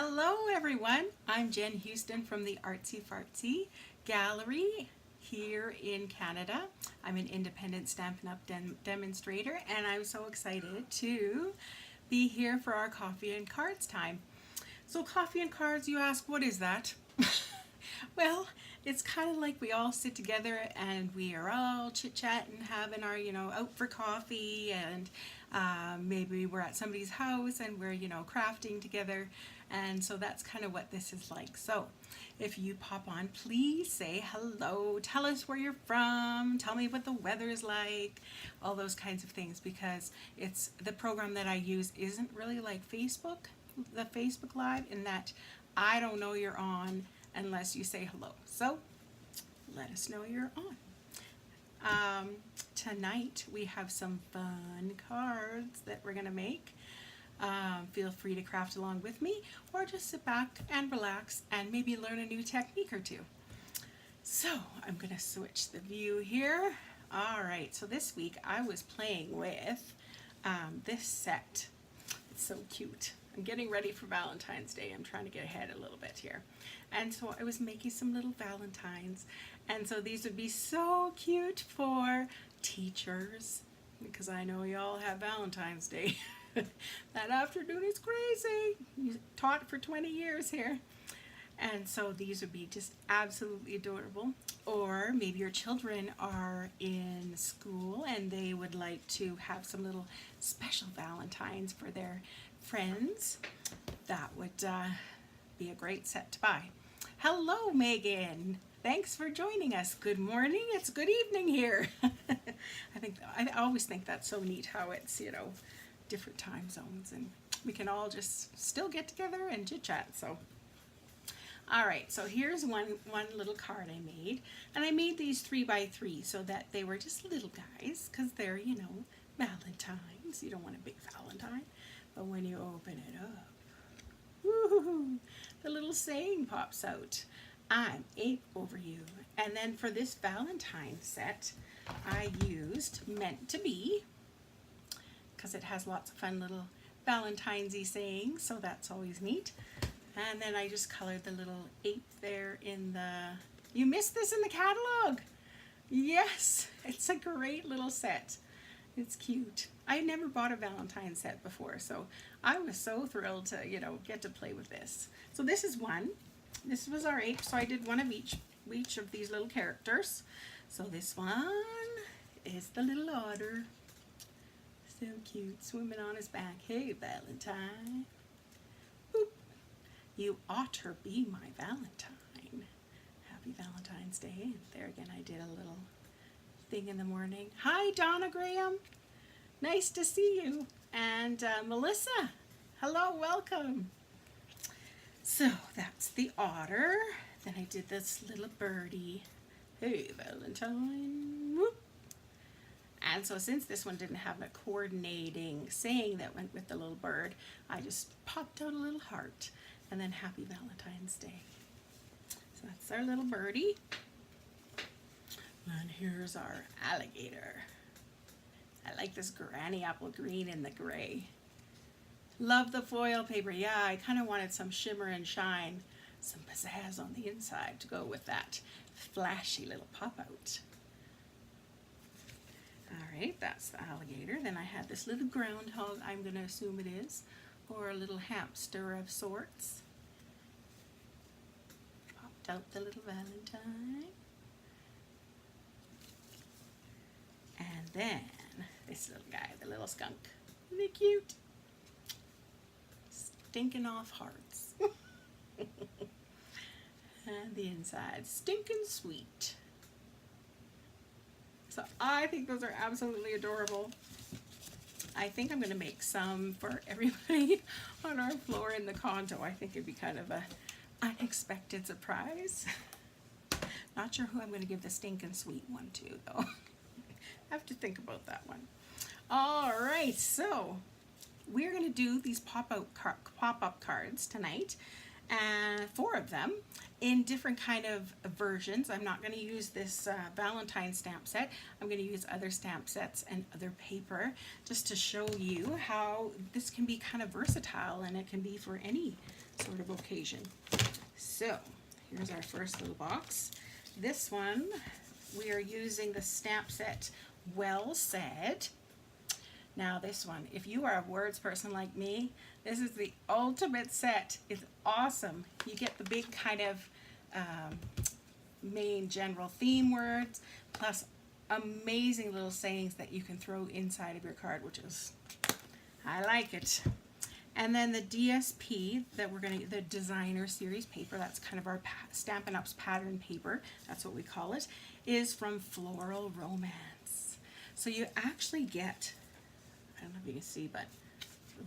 Hello everyone, I'm Jen Houston from the Artsy Fartsy Gallery here in Canada. I'm an independent Stampin' Up demonstrator and I'm so excited to be here for our coffee and cards time. So coffee and cards, you ask, what is that? Well, it's kind of like we all sit together and we are all chit-chatting, having our, out for coffee, and maybe we're at somebody's house and we're, crafting together. And so that's kind of what this is like. So if you pop on, please say hello, tell us where you're from, tell me what the weather is like, all those kinds of things, because it's the program that I use isn't really like Facebook, the Facebook Live, in that I don't know you're on unless you say hello. So let us know you're on. Tonight we have some fun cards that we're going to make. Feel free to craft along with me or just sit back and relax and maybe learn a new technique or two. So I'm going to switch the view here. Alright, so this week I was playing with this set. It's so cute. I'm getting ready for Valentine's Day. I'm trying to get ahead a little bit here. And so I was making some little Valentines. And so these would be so cute for teachers, because I know y'all have Valentine's Day. That afternoon is crazy. You taught for 20 years here. And so these would be just absolutely adorable. Or maybe your children are in school and they would like to have some little special Valentines for their friends. That would be a great set to buy. Hello, Megan. Thanks for joining us. Good morning. It's good evening here. I always think that's so neat how it's, different time zones, and we can all just still get together and chit chat. So all right, so here's one little card I made, and I made these 3 by 3 so that they were just little guys, because they're, Valentines. You don't want a big Valentine, but when you open it up, woo-hoo-hoo, the little saying pops out. I'm ape over you. And then for this Valentine set, I used Meant to Be, because it has lots of fun little Valentine's-y sayings, so that's always neat. And then I just colored the little ape there in the... You missed this in the catalog! Yes! It's a great little set. It's cute. I never bought a Valentine set before, so I was so thrilled to, get to play with this. So this is one. This was our ape, so I did one of each of these little characters. So this one is the little otter. So cute, swimming on his back. Hey, Valentine. Boop. You oughter be my Valentine. Happy Valentine's Day. And there again, I did a little thing in the morning. Hi, Donna Graham. Nice to see you. And Melissa. Hello, welcome. So that's the otter. Then I did this little birdie. Hey, Valentine. Whoop. And so since this one didn't have a coordinating saying that went with the little bird, I just popped out a little heart, and then Happy Valentine's Day. So that's our little birdie. And here's our alligator. I like this granny apple green and the gray. Love the foil paper. Yeah, I kind of wanted some shimmer and shine, some pizzazz on the inside to go with that flashy little pop-out. Alright, that's the alligator. Then I had this little groundhog, I'm going to assume it is, or a little hamster of sorts. Popped out the little Valentine. And then this little guy, the little skunk. Isn't he cute? Stinking off hearts. And the inside, stinking sweet. So I think those are absolutely adorable. I think I'm going to make some for everybody on our floor in the condo. I think it'd be kind of a unexpected surprise. Not sure who I'm going to give the stinking sweet one to, though. I have to think about that one. All right, so we're going to do these pop-up cards tonight. and 4 of them in different kind of versions. I'm not going to use this Valentine stamp set. I'm going to use other stamp sets and other paper just to show you how this can be kind of versatile, and it can be for any sort of occasion. So here's our first little box. This one, we are using the stamp set Well Said. Now this one, if you are a words person like me, this is the ultimate set. It's awesome. You get the big kind of main general theme words, plus amazing little sayings that you can throw inside of your card, which is, I like it. And then the DSP that we're going to, the designer series paper, that's kind of our Stampin' Up's pattern paper, that's what we call it, is from Floral Romance. So you actually get, I don't know if you can see, but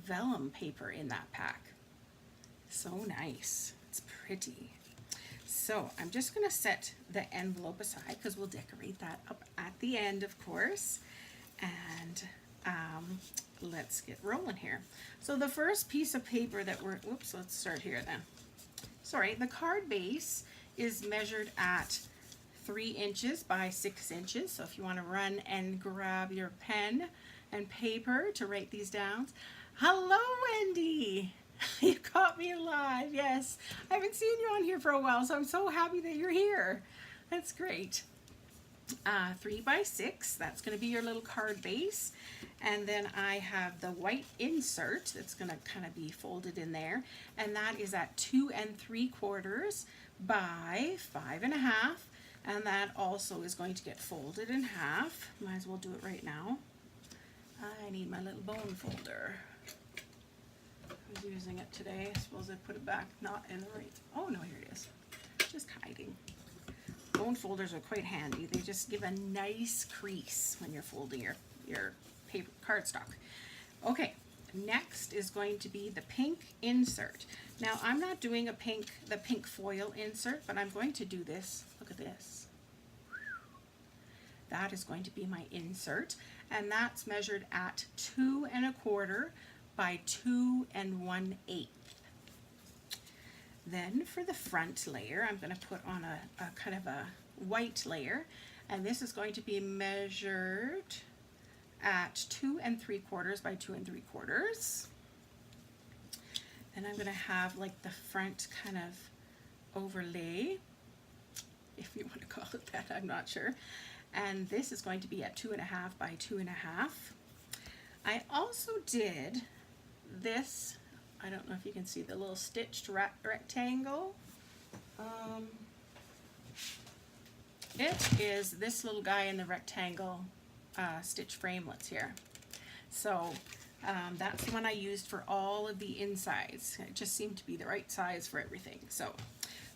vellum paper in that pack. So nice. It's pretty. So I'm just going to set the envelope aside because we'll decorate that up at the end, of course. And let's get rolling here. So the first piece of paper that we're, whoops, let's start here then. Sorry, the card base is measured at 3 inches by 6 inches. So if you want to run and grab your pen and paper to write these down. Hello, Wendy. You caught me alive. Yes, I haven't seen you on here for a while, so I'm so happy that you're here. That's great. 3 by 6, that's going to be your little card base. And then I have the white insert that's going to kind of be folded in there, and that is at 2 3/4 by 5 1/2, and that also is going to get folded in half. Might as well do it right now. I need my little bone folder. I was using it today. I suppose I put it back not in the right. Oh no, here it is. Just hiding. Bone folders are quite handy. They just give a nice crease when you're folding your paper cardstock. Okay, next is going to be the pink insert. Now I'm not doing the pink foil insert, but I'm going to do this. Look at this. That is going to be my insert, and that's measured at 2 1/4 by 2 1/8. Then for the front layer, I'm going to put on a kind of a white layer, and this is going to be measured at 2 3/4 by 2 3/4. Then I'm going to have like the front kind of overlay, if you want to call it that, I'm not sure. And this is going to be at 2 1/2 by 2 1/2. I also did this, I don't know if you can see the little stitched rectangle. It is this little guy in the rectangle stitch framelits here. So that's the one I used for all of the insides. It just seemed to be the right size for everything. So,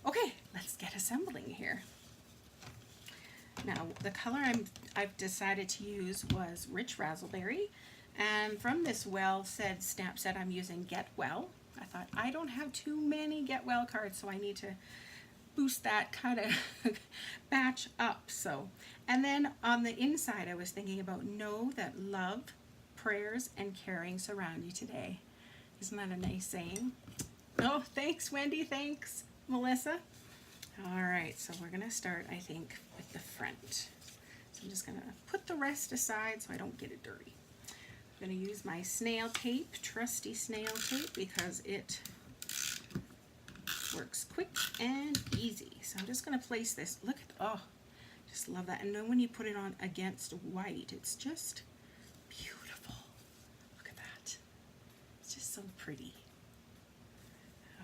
okay, let's get assembling here. Now, the color I've decided to use was Rich Razzleberry, and from this Well Said stamp set, I'm using Get Well. I thought I don't have too many Get Well cards, so I need to boost that kind of batch up. So, and then on the inside, I was thinking about know that love, prayers, and caring surround you today. Isn't that a nice saying? Oh, thanks, Wendy. Thanks, Melissa. All right, so we're going to start, I think, with the front. So I'm just going to put the rest aside so I don't get it dirty. I'm going to use my snail tape, trusty snail tape, because it works quick and easy. So I'm just going to place this. Look at, oh, just love that. And then when you put it on against white, it's just beautiful. Look at that. It's just so pretty.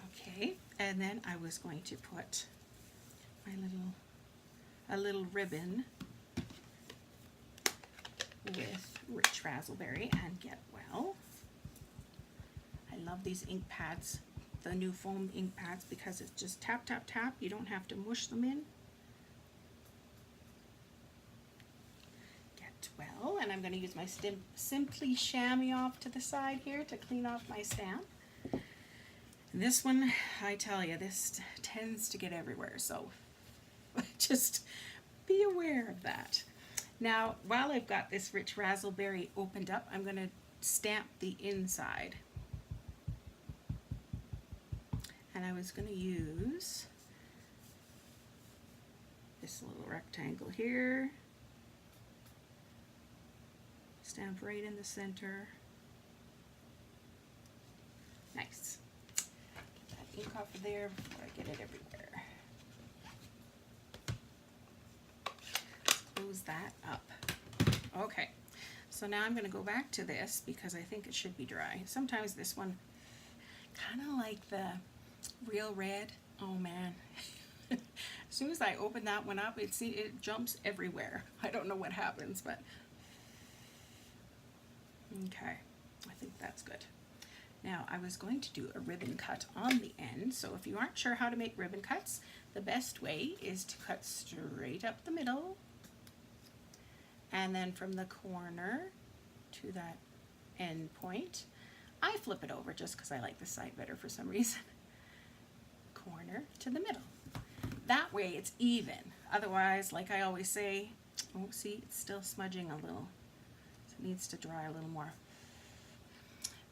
Okay, and then I was going to put a little ribbon with Rich Razzleberry and Get Well. I love these ink pads, the new foam ink pads, because it's just tap, tap, tap. You don't have to mush them in. Get Well, and I'm going to use my Simply Chamois off to the side here to clean off my stamp. And this one, I tell you, this tends to get everywhere, so just be aware of that. Now, while I've got this Rich Razzleberry opened up, I'm going to stamp the inside. and I was going to use this little rectangle here, stamp right in the center. Nice. Get that ink off of there before I get it everywhere. Let's close that up. Okay, so now I'm going to go back to this because I think it should be dry. Sometimes this one, kind of like the real red, oh man. As soon as I open that one up, it jumps everywhere. I don't know what happens, but okay, I think that's good. Now I was going to do a ribbon cut on the end, so if you aren't sure how to make ribbon cuts, the best way is to cut straight up the middle, and then from the corner to that end point, I flip it over just because I like this side better for some reason. Corner to the middle. That way it's even. Otherwise, like I always say, oh, see, it's still smudging a little. So it needs to dry a little more.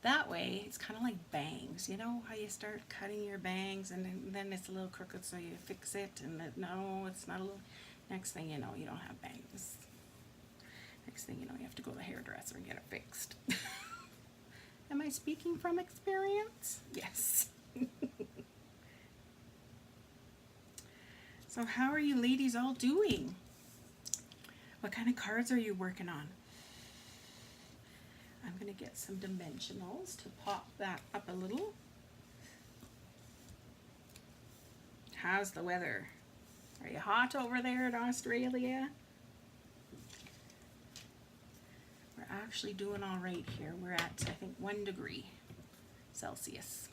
That way, it's kind of like bangs. You know how you start cutting your bangs and then it's a little crooked, so you fix it, and no, it's not a little. Next thing you know, you don't have bangs. Next thing you know, you have to go to the hairdresser and get it fixed. Am I speaking from experience? Yes. So how are you ladies all doing? What kind of cards are you working on? I'm going to get some dimensionals to pop that up a little. How's the weather? Are you hot over there in Australia? We're actually doing all right here. We're at, I think, 1 degree Celsius.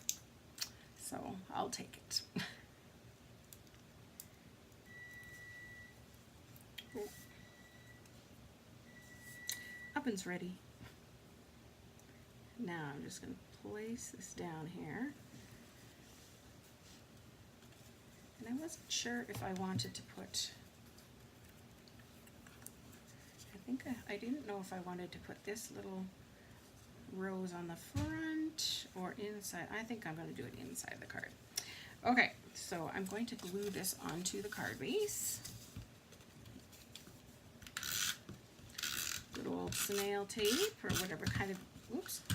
So I'll take it. Oh. Oven's ready. Now I'm just going to place this down here. And I wasn't sure if I wanted to put, I didn't know if I wanted to put this little rose on the front or inside. I think I'm going to do it inside the card. Okay, so I'm going to glue this onto the card base. Good old snail tape or whatever kind of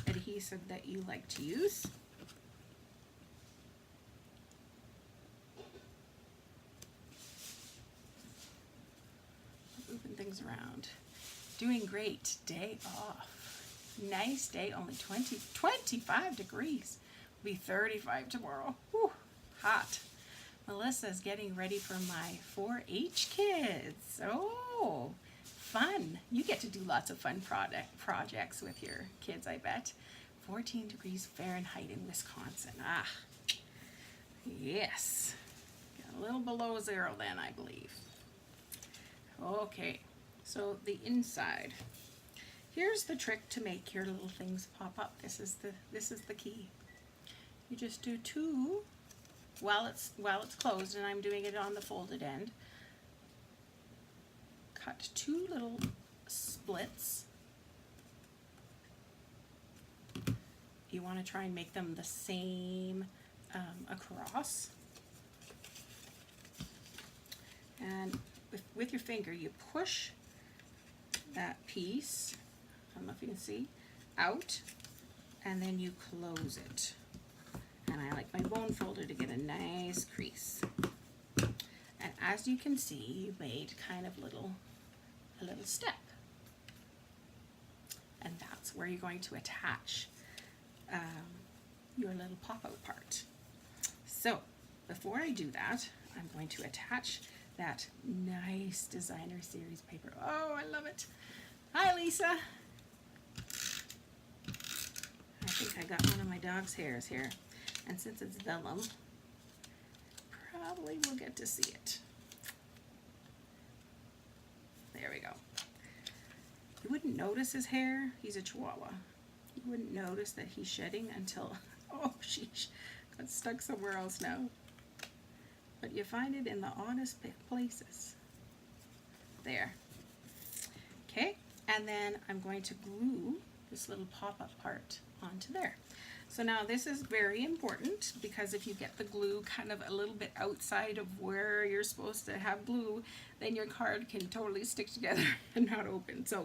adhesive that you like to use. Moving things around. Doing great. Day off. Nice day. Only 25 degrees. Will be 35 tomorrow. Whew, hot. Melissa's getting ready for my 4-H kids. Oh, fun. You get to do lots of fun projects with your kids, I bet. 14 degrees Fahrenheit in Wisconsin. Ah, yes. Got a little below zero then, I believe. Okay, so the inside. Here's the trick to make your little things pop up. This is the key. You just do 2 while it's closed, and I'm doing it on the folded end. Cut 2 little splits. You want to try and make them the same across. And with your finger, you push that piece, I don't know if you can see, out, and then you close it. And I like my bone folder to get a nice crease. And as you can see, you made kind of a little step. And that's where you're going to attach your little pop-out part. So before I do that, I'm going to attach that nice designer series paper. Oh, I love it. Hi, Lisa. I think I got one of my dog's hairs here. And since it's vellum, probably we'll get to see it. There we go. You wouldn't notice his hair. He's a Chihuahua. You wouldn't notice that he's shedding until, oh, sheesh, got stuck somewhere else now. But you find it in the oddest places. There. Okay, and then I'm going to glue this little pop-up part onto there. So now this is very important, because if you get the glue kind of a little bit outside of where you're supposed to have glue, then your card can totally stick together and not open. So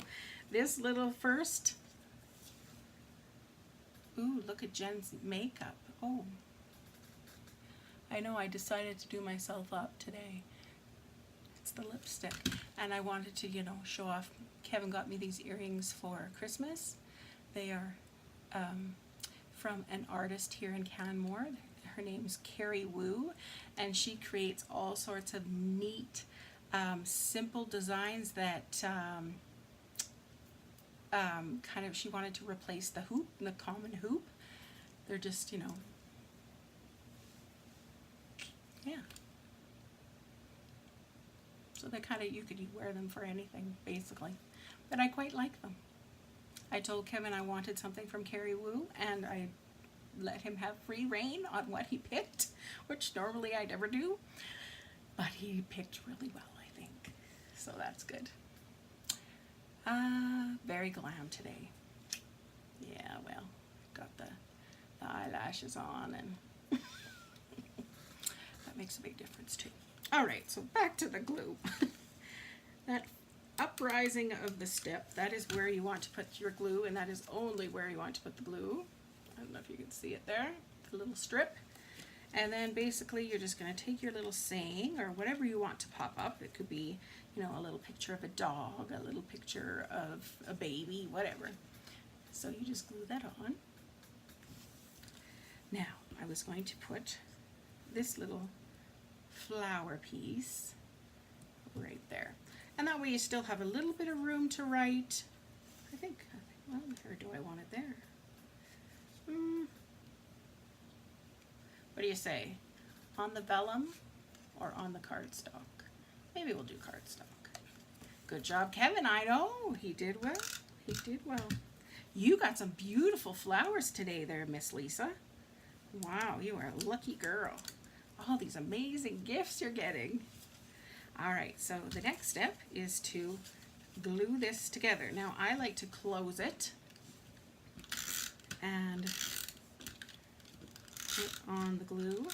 this little first, ooh, look at Jen's makeup. Oh, I know, I decided to do myself up today. It's the lipstick. And I wanted to, you know, show off. Kevin got me these earrings for Christmas. They are from an artist here in Canmore. Her name's Carrie Wu, and she creates all sorts of neat, simple designs that kind of, she wanted to replace the hoop, the common hoop. They're just, you know, yeah. So they kind of, you could wear them for anything, basically. But I quite like them. I told Kevin I wanted something from Carrie Wu, and I let him have free reign on what he picked, which normally I never do. But he picked really well, I think. So that's good. Very glam today. Yeah, well, got the eyelashes on, and that makes a big difference too. All right, so back to the glue. That uprising of the step, that is where you want to put your glue, and that is only where you want to put the glue. I don't know if you can see it there, the little strip. And then basically you're just going to take your little saying, or whatever you want to pop up. It could be, you know, a little picture of a dog, a little picture of a baby, whatever. So you just glue that on. Now, I was going to put this little flower piece right there. And that way you still have a little bit of room to write. I think, well, or do I want it there? What do you say? On the vellum or on the cardstock? Maybe we'll do cardstock. Good job, Kevin. I know. He did well. He did well. You got some beautiful flowers today there, Miss Lisa. Wow, you are a lucky girl. All these amazing gifts you're getting. All right, so the next step is to glue this together. Now, I like to close it and put on the glue.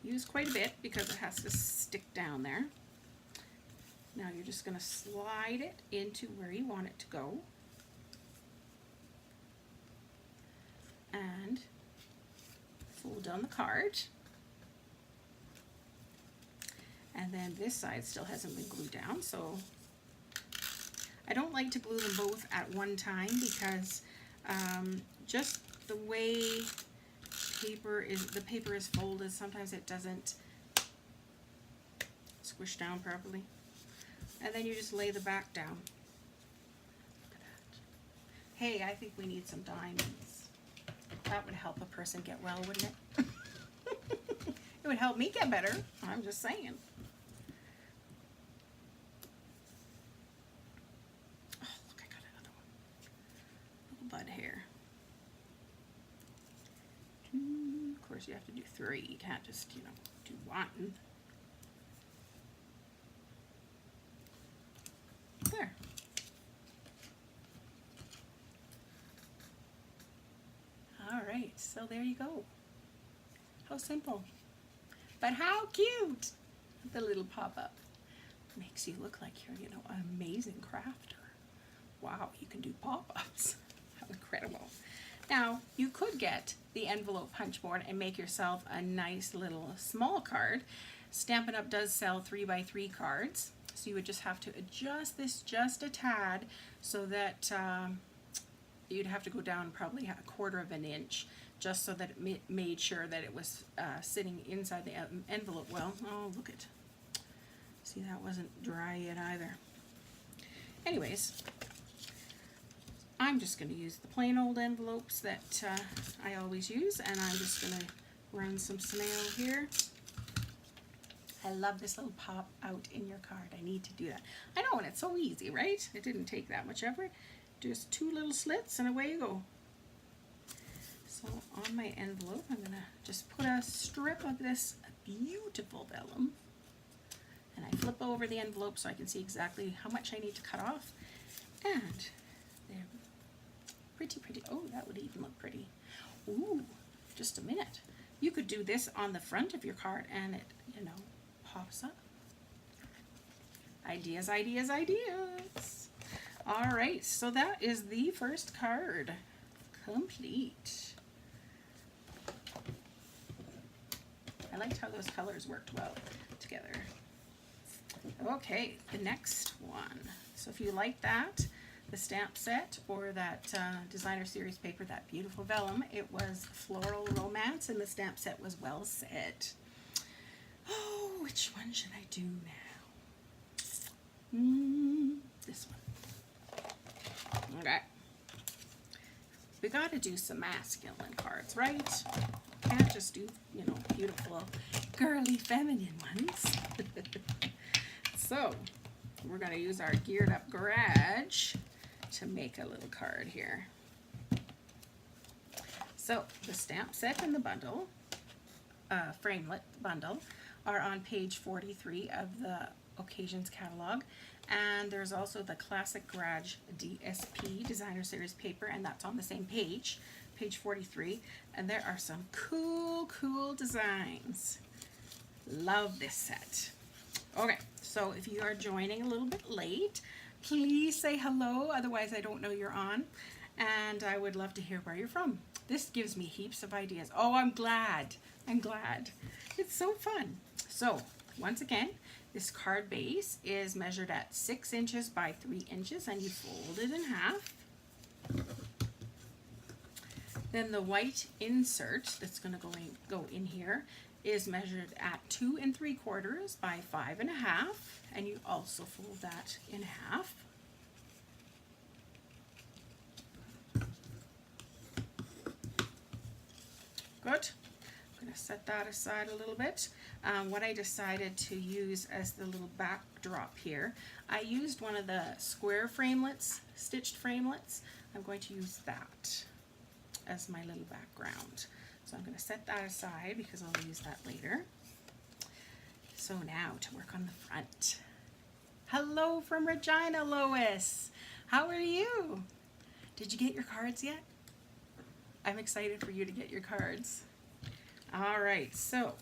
Use quite a bit because it has to stick down there. Now you're just going to slide it into where you want it to go. And fold down the card. And then this side still hasn't been glued down, so I don't like to glue them both at one time because just the way the paper is folded, sometimes it doesn't squish down properly. And then you just lay the back down. Look at that. Hey, I think we need some diamonds. That would help a person get well, wouldn't it? It would help me get better. I'm just saying. Oh, look, I got another one. Little bud hair. Of course, you have to do 3. You can't just, you know, do 1. There. All right, so there you go. How simple. But how cute! The little pop-up. Makes you look like you're, you know, an amazing crafter. Wow, you can do pop-ups. How incredible. Now, you could get the envelope punch board and make yourself a nice little small card. Stampin' Up! Does sell 3x3 cards. So you would just have to adjust this just a tad so that you'd have to go down probably 1/4 of an inch just so that it made sure that it was sitting inside the envelope well. Oh, look it. See, that wasn't dry yet either. Anyways, I'm just going to use the plain old envelopes that I always use, and I'm just going to run some snail here. I love this little pop out in your card. I need to do that. I know, and it's so easy, right? It didn't take that much effort. Just 2 little slits and away you go. So on my envelope, I'm going to just put a strip of this beautiful vellum. And I flip over the envelope so I can see exactly how much I need to cut off. And they're Pretty, pretty. Oh, that would even look pretty. Ooh, just a minute. You could do this on the front of your card and it, you know, pops up. Ideas, ideas, ideas. All right, so that is the first card complete. I liked how those colors worked well together. Okay, the next one. So if you like that, the stamp set or that designer series paper, that beautiful vellum, it was Floral Romance and the stamp set was Well Said. Oh, which one should I do now? This one. Okay. We got to do some masculine cards, right? Can't just do, you know, beautiful, girly, feminine ones. So, we're going to use our Geared Up Garage to make a little card here. So, the stamp set and the bundle, framelit bundle, are on page 43 of the Occasions catalog. And there's also the Classic Garage DSP Designer Series paper, and that's on the same page, page 43. And there are some cool, cool designs. Love this set. Okay, so if you are joining a little bit late, please say hello, otherwise I don't know you're on. And I would love to hear where you're from. This gives me heaps of ideas. Oh, I'm glad. I'm glad. It's so fun. So, once again, this card base is measured at 6 inches by 3 inches, and you fold it in half. Then the white insert that's going to go in here is measured at 2 3/4 by 5 1/2, and you also fold that in half. Good. I'm going to set that aside a little bit. What I decided to use as the little backdrop here, I used one of the square framelits, stitched framelits. I'm going to use that as my little background. So I'm going to set that aside because I'll use that later. So now to work on the front. Hello from Regina, Lois. How are you? Did you get your cards yet? I'm excited for you to get your cards. All right, so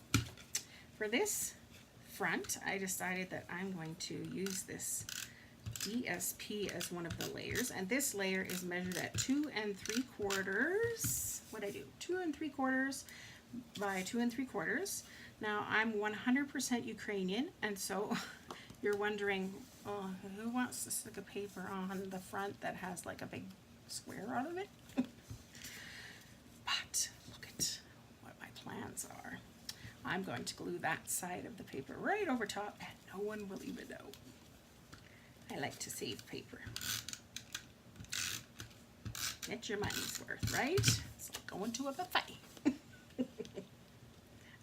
for this front, I decided that I'm going to use this DSP as one of the layers, and this layer is measured at 2 3/4. What I do? 2 3/4 by 2 3/4. Now I'm 100% Ukrainian, and so you're wondering, oh, who wants to stick a paper on the front that has like a big square out of it? But look at what my plans are. I'm going to glue that side of the paper right over top, and no one will even know. I like to save paper. Get your money's worth, right? It's like going to a buffet.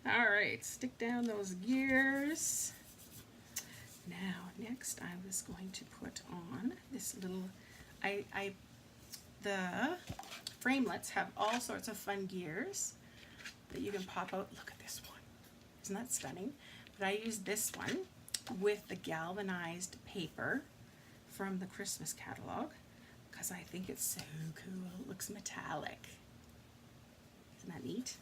All right, stick down those gears. Now, next I was going to put on this little, the framelits have all sorts of fun gears that you can pop out. Look at this one. Isn't that stunning? But I used this one with the galvanized paper from the Christmas catalog because I think it's so cool. It looks metallic. Isn't that neat?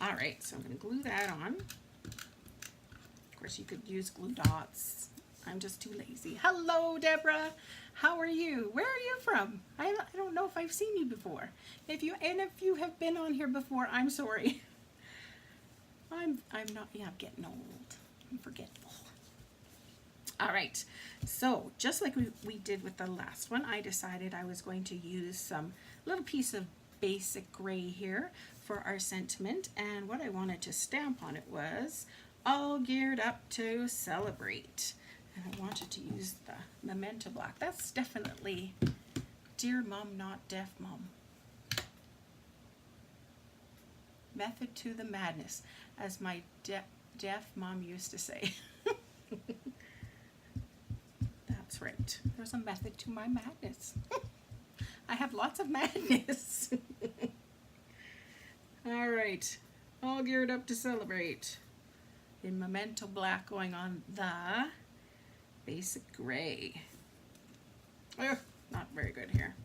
All right, so I'm going to glue that on. Of course, you could use glue dots. I'm just too lazy. Hello, Deborah. How are you? Where are you from? I don't know if I've seen you before. If you have been on here before, I'm sorry. I'm not. Yeah, I'm getting old. I'm forgetful. All right. So just like we did with the last one, I decided I was going to use some little piece of basic gray here for our sentiment, and what I wanted to stamp on it was all geared up to celebrate. And I wanted to use the Memento Black. That's definitely Dear Mom, Not Deaf Mom. Method to the madness, as my deaf mom used to say. That's right. There's a method to my madness. I have lots of madness. All right. All geared up to celebrate. In Memento Black going on the basic gray. Oh, not very good here.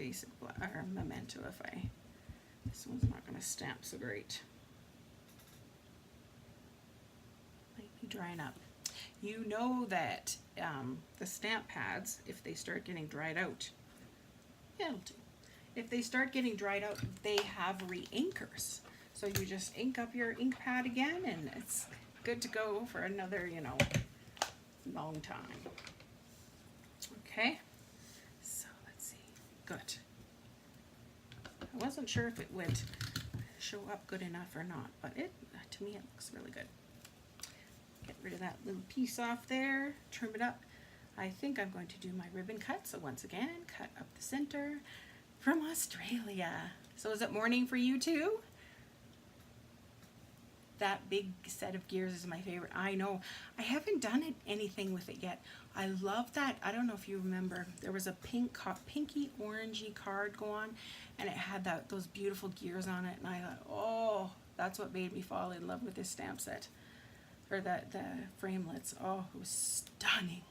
basic or memento if this one's not going to stamp so great. Might be drying up. You know that the stamp pads, if they start getting dried out, yeah, it'll do. If they start getting dried out, they have re-inkers. So you just ink up your ink pad again and it's good to go for another, you know, long time. Okay, so let's see. Good. I wasn't sure if it would show up good enough or not, but to me it looks really good. Get rid of that little piece off there, trim it up. I think I'm going to do my ribbon cut. So once again, cut up the center from Australia. So is it morning for you too? That big set of gears is my favorite. I know. I haven't done anything with it yet. I love that. I don't know if you remember, there was a pinky orangey card go on, and it had those beautiful gears on it, and I thought, oh, that's what made me fall in love with this stamp set, or the framelits. Oh, it was stunning.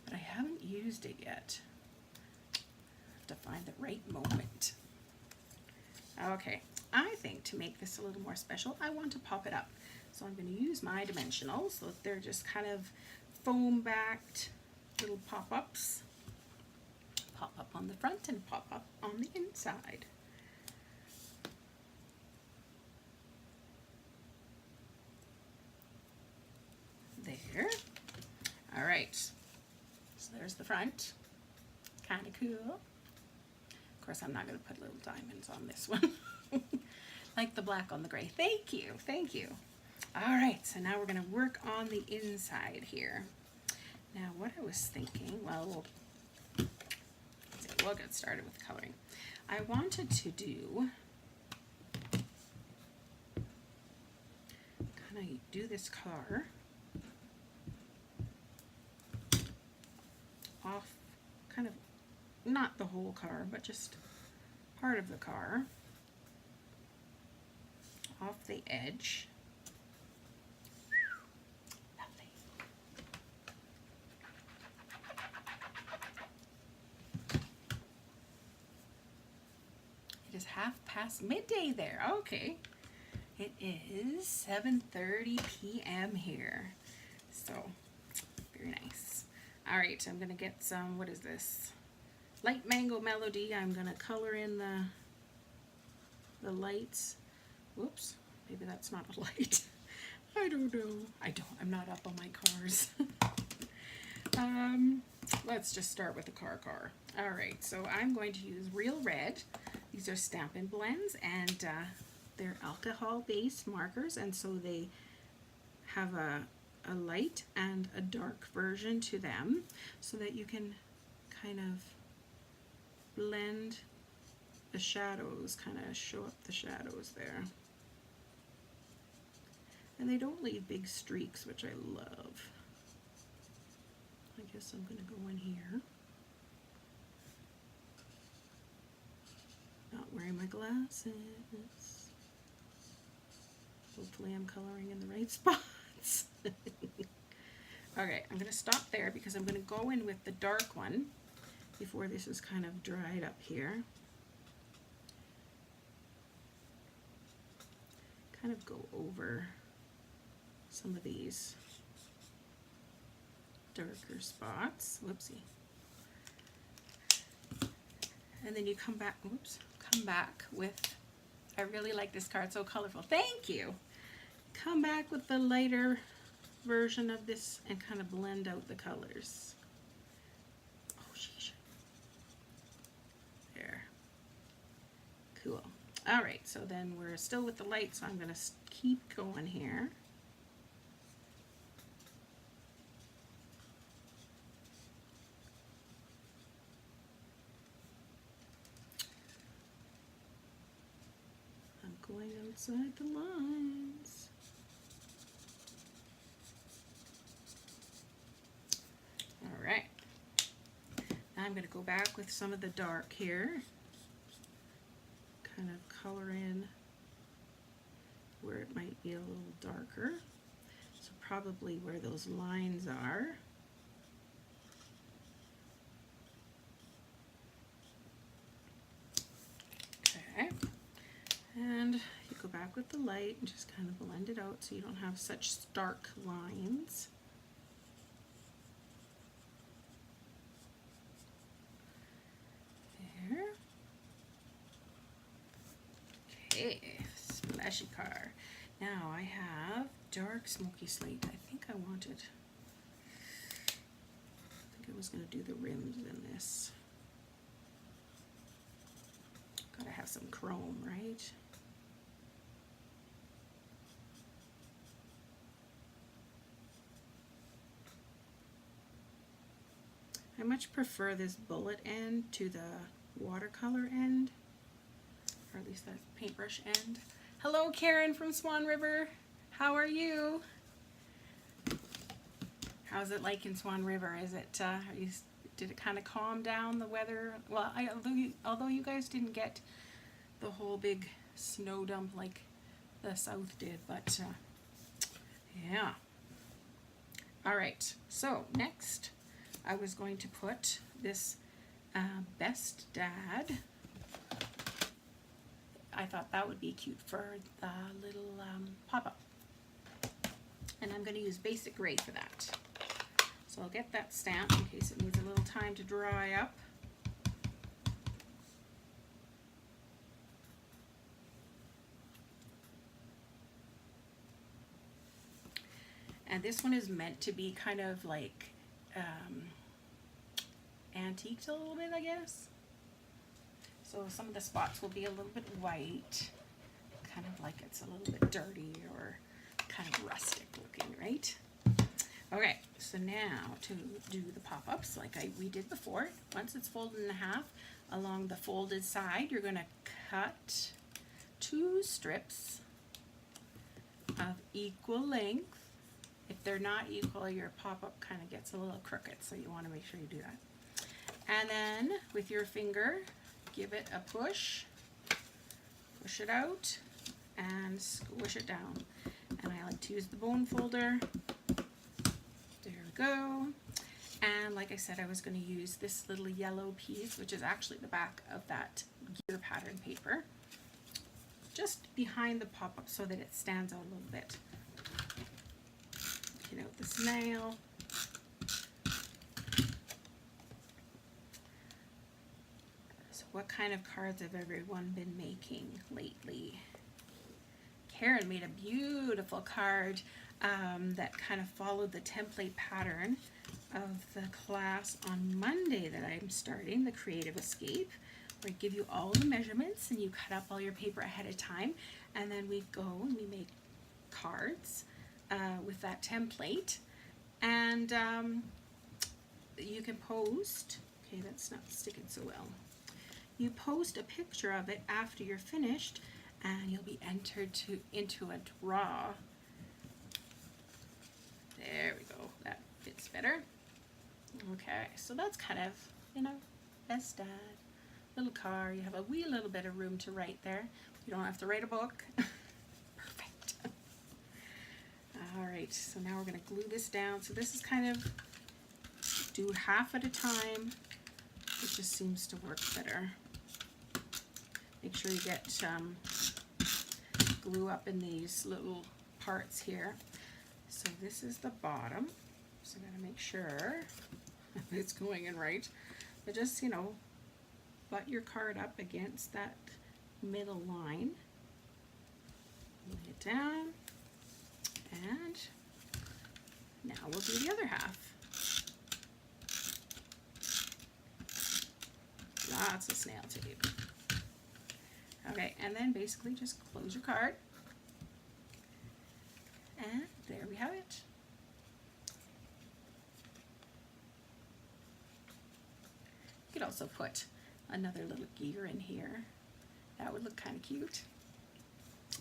But I haven't used it yet. I have to find the right moment. Okay, I think to make this a little more special, I want to pop it up. So I'm going to use my dimensionals. So they're just kind of foam-backed little pop-ups. Pop up on the front and pop up on the inside. There. All right. So there's the front. Kind of cool. Of course, I'm not going to put little diamonds on this one. Like the black on the gray. Thank you. Thank you. All right. So now we're going to work on the inside here. Now, what I was thinking, well, we'll get started with coloring. I wanted to do, kind of do this car off, kind of, not the whole car, but just part of the car off the edge. Lovely. It is 1/2 midday there. Okay. It is 7:30 p.m. here. So, very nice. All right, I'm going to get some, what is this? Light Mango Melody. I'm going to color in the lights. Whoops, maybe that's not a light. I don't know. I'm not up on my cars. Let's just start with the car. All right, so I'm going to use Real Red. These are Stampin' blends, and they're alcohol-based markers, and so they have a light and a dark version to them, so that you can kind of blend the shadows, kind of show up the shadows there. And they don't leave big streaks, which I love. I guess I'm going to go in here. Not wearing my glasses. Hopefully I'm coloring in the right spots. Okay, I'm going to stop there because I'm going to go in with the dark one before this is kind of dried up here. Kind of go over some of these darker spots. Whoopsie. And then you come back, come back with, I really like this card, so colorful. Thank you. Come back with the lighter version of this and kind of blend out the colors. Oh, sheesh. There. Cool. All right, so then we're still with the light, so I'm going to keep going here. I'm going outside the lines. All right. Now I'm going to go back with some of the dark here. Kind of color in where it might be a little darker. So probably where those lines are. Okay. And you go back with the light and just kind of blend it out so you don't have such stark lines. There. Okay, splashy car. Now I have dark smoky slate. I think I was going to do the rims in this. Gotta have some chrome, right? I much prefer this bullet end to the watercolor end, or at least that paintbrush end. Hello, Karen from Swan River. How are you? How's it like in Swan River? Is it, did it kind of calm down the weather? Well, although you guys didn't get the whole big snow dump like the south did, but yeah. All right, so next I was going to put this Best Dad. I thought that would be cute for the little pop-up. And I'm going to use basic gray for that. So I'll get that stamped in case it needs a little time to dry up. And this one is meant to be kind of like antiqued a little bit, I guess. So some of the spots will be a little bit white, kind of like it's a little bit dirty or kind of rustic looking, right? Okay, so now to do the pop-ups like we did before. Once it's folded in half, along the folded side, you're going to cut 2 strips of equal length. If they're not equal, your pop-up kind of gets a little crooked, so you want to make sure you do that. And then with your finger, give it a push it out, and squish it down. And I like to use the bone folder. There we go. And like I said, I was going to use this little yellow piece, which is actually the back of that gear pattern paper, just behind the pop-up so that it stands out a little bit. Get out the snail. So what kind of cards have everyone been making lately? Karen made a beautiful card that kind of followed the template pattern of the class on Monday that I'm starting, the Creative Escape, where I give you all the measurements and you cut up all your paper ahead of time, and then we go and we make cards with that template, and you can post, okay, that's not sticking so well, you post a picture of it after you're finished, and you'll be entered into a draw. There we go, that fits better. Okay, so that's kind of, you know, Best Dad, little car. You have a wee little bit of room to write there. You don't have to write a book. Perfect. All right, so now we're going to glue this down. So this is kind of do half at a time. It just seems to work better. Make sure you get glue up in these little parts here. So this is the bottom. So I got to make sure it's going in right. But just, you know, butt your card up against that middle line. Lay it down. And now we'll do the other half. Lots of snail tape. Okay, and then basically just close your card. And there we have it. You could also put another little gear in here. That would look kind of cute.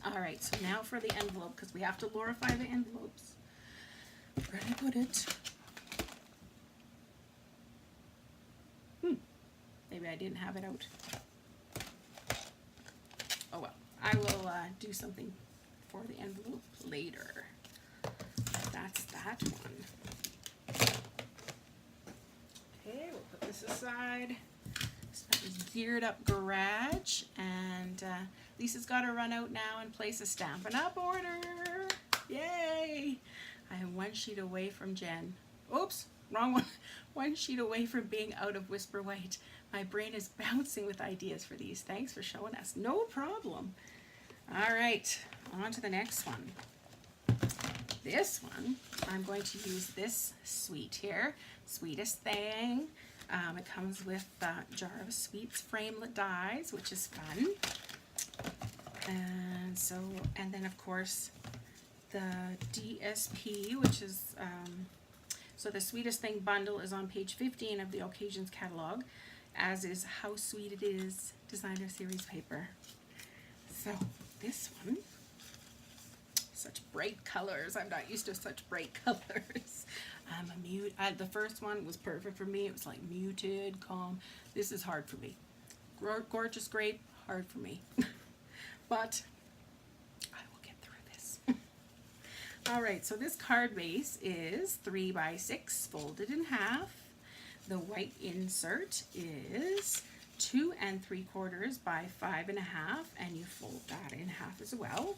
All right, so now for the envelope, because we have to glorify the envelopes. Where did I put it? Maybe I didn't have it out. Oh well, I will do something for the envelope later. That's that one. Okay, we'll put this aside. So that was Geared Up Garage, and Lisa's got to run out now and place a Stampin' Up order. Yay! I am one sheet away from Jen. Oops, wrong one. One sheet away from being out of Whisper White. My brain is bouncing with ideas for these. Thanks for showing us. No problem. All right, on to the next one. This one, I'm going to use this sweet here, Sweetest Thing. It comes with a jar of sweets framelit dies, which is fun. And then of course the DSP, which is, so the Sweetest Thing bundle is on page 15 of the Occasions catalog, as is How Sweet It Is designer series paper. So this one, such bright colors. I'm not used to such bright colors. The first one was perfect for me. It was like muted, calm. This is hard for me. Gorgeous grape, hard for me. But I will get through this. All right, so this card base is 3 by 6 folded in half. The white insert is 2 3/4 by 5 1/2, and you fold that in half as well.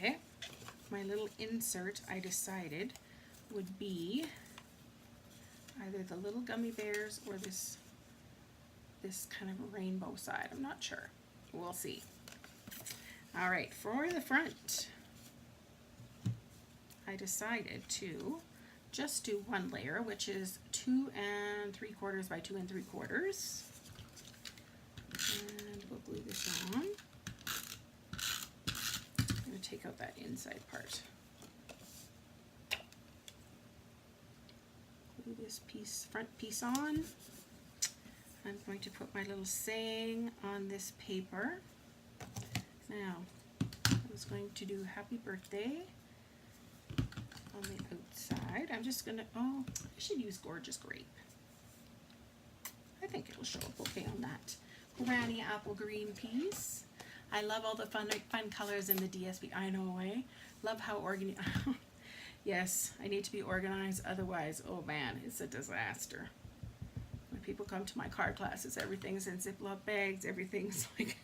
Okay, my little insert I decided would be either the little gummy bears or this kind of rainbow side. I'm not sure. We'll see. All right, for the front, I decided to just do one layer, which is 2 3/4 by 2 3/4. And we'll glue this on. I'm going to take out that inside part. Glue this front piece on. I'm going to put my little saying on this paper. Now, I was going to do happy birthday on the outside. I'm just gonna, I should use Gorgeous Grape. I think it'll show up okay on that granny apple green piece. I love all the fun colors in the DSP. I know, eh? Love how organized. Yes, I need to be organized, otherwise, oh man, it's a disaster. When people come to my card classes, everything's in Ziploc bags, everything's like,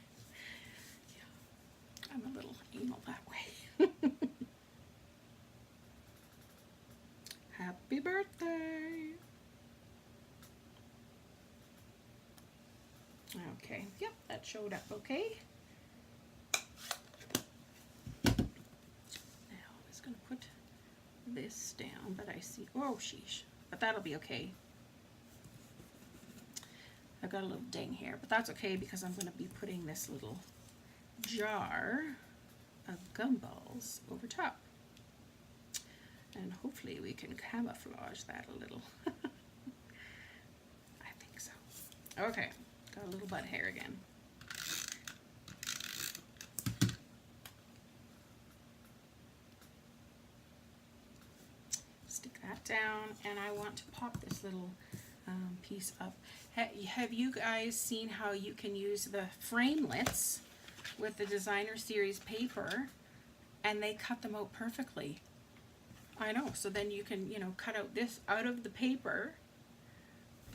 yeah, I'm a little anal that way. Happy birthday! Okay, yep, that showed up okay. Now I was going to put this down, but I see, oh sheesh, but that'll be okay. I've got a little ding here, but that's okay because I'm going to be putting this little jar of gumballs over top. And hopefully we can camouflage that a little. I think so. Okay, got a little butt hair again. Stick that down, and I want to pop this little piece up. Have you guys seen how you can use the framelits with the designer series paper, and they cut them out perfectly? I know, so then you can, you know, cut out this out of the paper,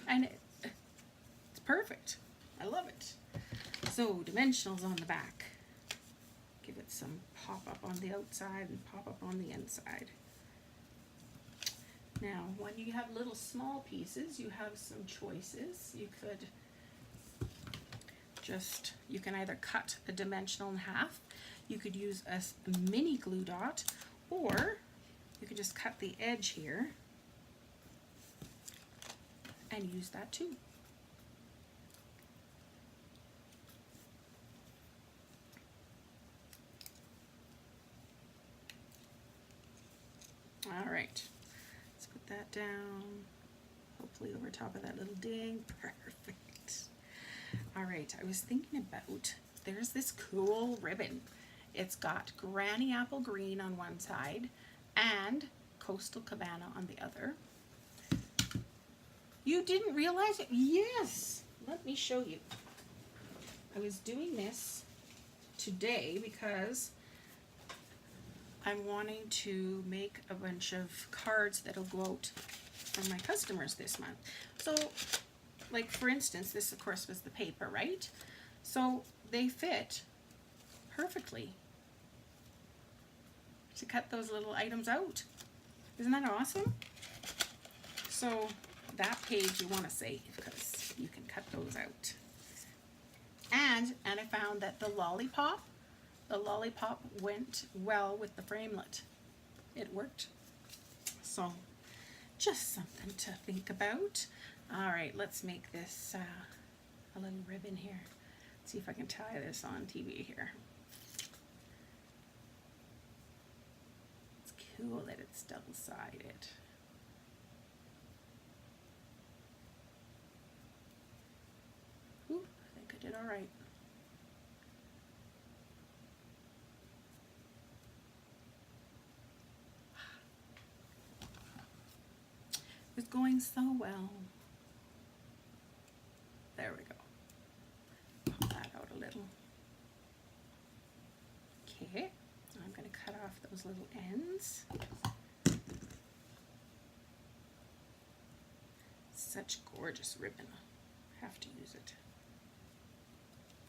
and it's perfect. I love it. So dimensionals on the back. Give it some pop up on the outside and pop up on the inside. Now, when you have little small pieces, you have some choices. You could just, you can either cut a dimensional in half, you could use a mini glue dot, or you could just cut the edge here and use that too. All right. That down, hopefully over top of that little ding. Perfect. All right, I was thinking about, there's this cool ribbon. It's got Granny Apple Green on one side and Coastal Cabana on the other. You didn't realize it? Yes. Let me show you. I was doing this today because I'm wanting to make a bunch of cards that'll go out for my customers this month. So, like for instance, this of course was the paper, right? So they fit perfectly to cut those little items out. Isn't that awesome? So that page you want to save because you can cut those out. And I found that the lollipop went well with the framelit. It worked. So just something to think about. All right, let's make this a little ribbon here. Let's see if I can tie this on TV here. It's cool that it's double-sided. Ooh, I think I did all right. It's going so well. There we go. Pop that out a little. Okay, I'm going to cut off those little ends. Such gorgeous ribbon. Have to use it.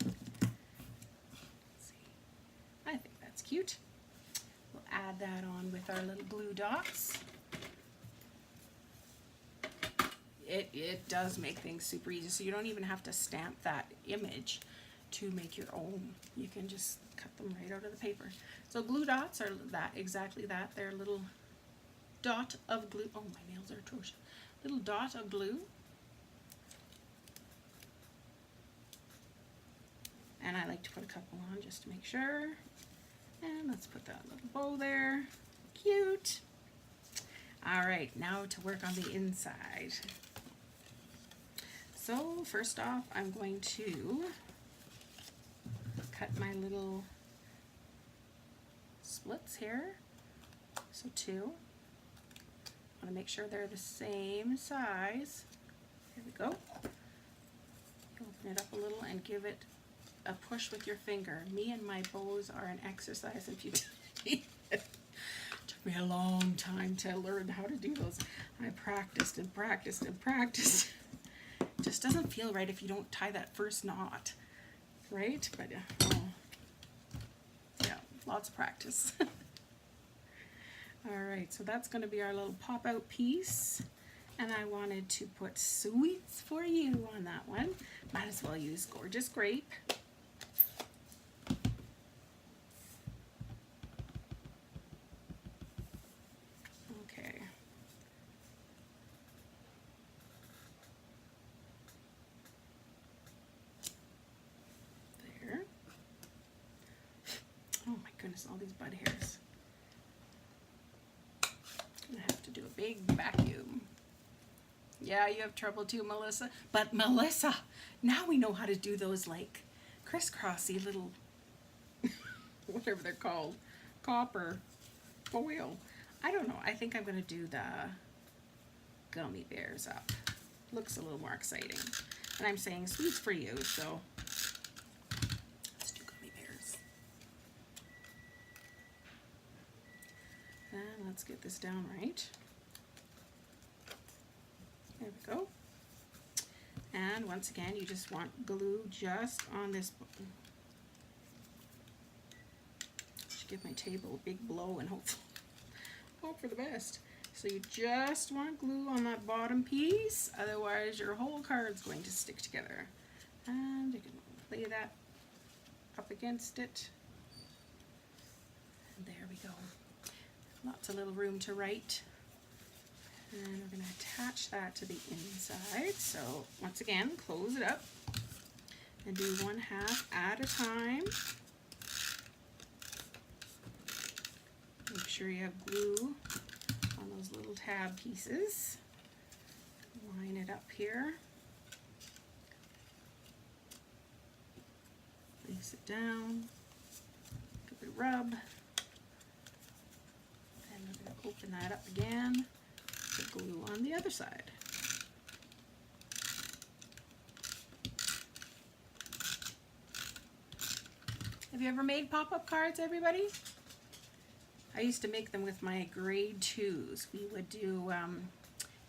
Let's see. I think that's cute. We'll add that on with our little glue dots. It does make things super easy, so you don't even have to stamp that image to make your own. You can just cut them right out of the paper. So glue dots are exactly that. They're a little dot of glue. Oh, my nails are atrocious. Little dot of glue. And I like to put a couple on just to make sure. And let's put that little bow there. Cute. All right, now to work on the inside. So first off, I'm going to cut my little splits here. So 2. I want to make sure they're the same size. There we go. Open it up a little and give it a push with your finger. Me and my bows are an exercise in futility. It took me a long time to learn how to do those. I practiced and practiced and practiced. It just doesn't feel right if you don't tie that first knot, right? But yeah, lots of practice. All right, so that's going to be our little pop-out piece. And I wanted to put sweets for you on that one. Might as well use Gorgeous Grape. Okay. There. Oh my goodness, all these bud hairs. I'm gonna have to do a big vacuum. Yeah, you have trouble too, Melissa. But Melissa, now we know how to do those like crisscrossy little, whatever they're called, copper foil. I don't know. I think I'm going to do the gummy bears up. Looks a little more exciting. And I'm saying sweets for you, so let's do gummy bears. And let's get this down right. There we go. And once again, you just want glue just on this. Should give my table a big blow and hope for the best. So you just want glue on that bottom piece, otherwise your whole card's going to stick together. And you can lay that up against it. And there we go. Lots of little room to write. And we're going to attach that to the inside. So once again, close it up and do 1/2 at a time. Make sure you have glue on those little tab pieces. Line it up here. Place it down. Give it a rub. And we're going to open that up again. Put glue on the other side. Have you ever made pop-up cards, everybody? I used to make them with my grade 2s. We would do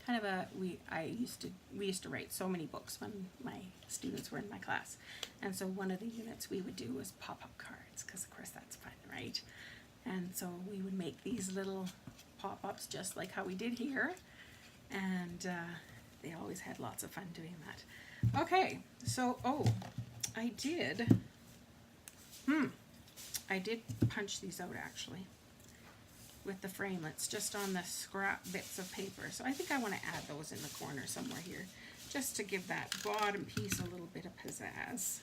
kind of a, we used to write so many books when my students were in my class. And so one of the units we would do was pop-up cards, because of course that's fun, right? And so we would make these little pop-ups just like how we did here. And they always had lots of fun doing that. Okay, so, I did punch these out actually with the framelits just on the scrap bits of paper. So I think I want to add those in the corner somewhere here just to give that bottom piece a little bit of pizzazz.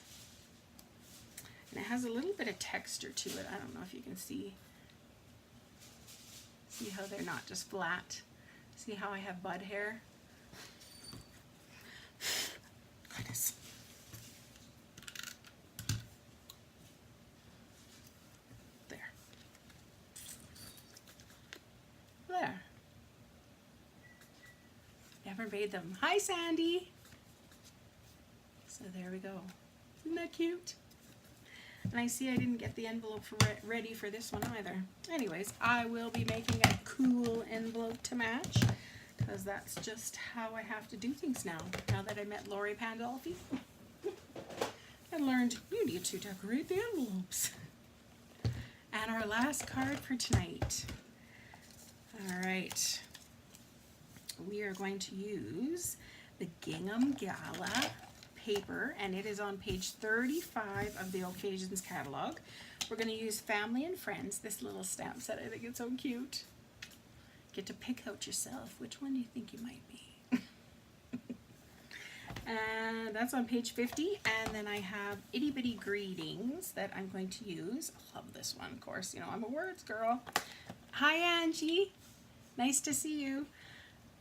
And it has a little bit of texture to it. I don't know if you can see. See how they're not just flat? See how I have bud hair? Goodness. There. There. Never made them. Hi, Sandy. So there we go. Isn't that cute? And I see I didn't get the envelope ready for this one either. Anyways, I will be making a cool envelope to match, because that's just how I have to do things now that I met Lori Pandolfi. And learned you need to decorate the envelopes. And our last card for tonight. All right. We are going to use the Gingham Gala paper, and it is on page 35 of the Occasions catalog. We're going to use Family and Friends, this little stamp set. I think it's so cute. Get to pick out yourself. Which one do you think you might be? And that's on page 50. And then I have Itty Bitty Greetings that I'm going to use. I love this one, of course. You know, I'm a words girl. Hi, Angie. Nice to see you.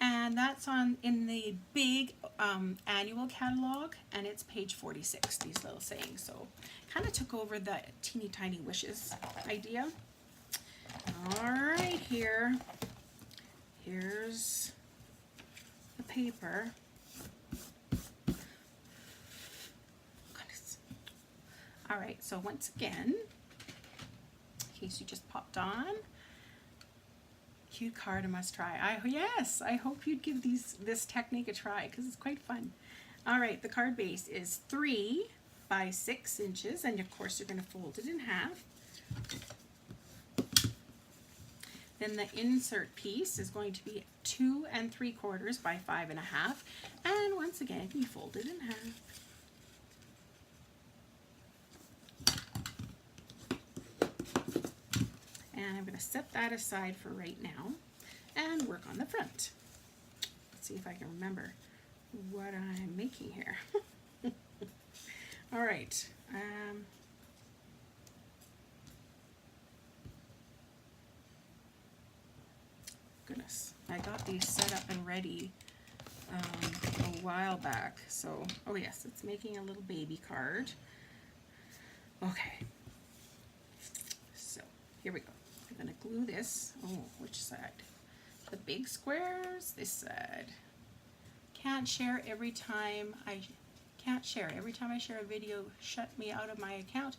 And that's in the big annual catalog, and it's page 46, these little sayings. So kind of took over the teeny tiny wishes idea. All right, here's the paper. Goodness. All right, so once again, in case you just popped on, cute card, a must try. Yes, I hope you'd give this technique a try, because it's quite fun. All right, the card base is 3 by 6 inches, and of course you're going to fold it in half. Then the insert piece is going to be 2 3/4 by 5 1/2, and once again you fold it in half. And I'm going to set that aside for right now and work on the front. Let's see if I can remember what I'm making here. All right. Goodness, I got these set up and ready a while back. So, oh yes, it's making a little baby card. Okay. So, here we go. I'm going to glue this. Oh, which side? The big squares, this side. Can't share every time I share a video, shut me out of my account.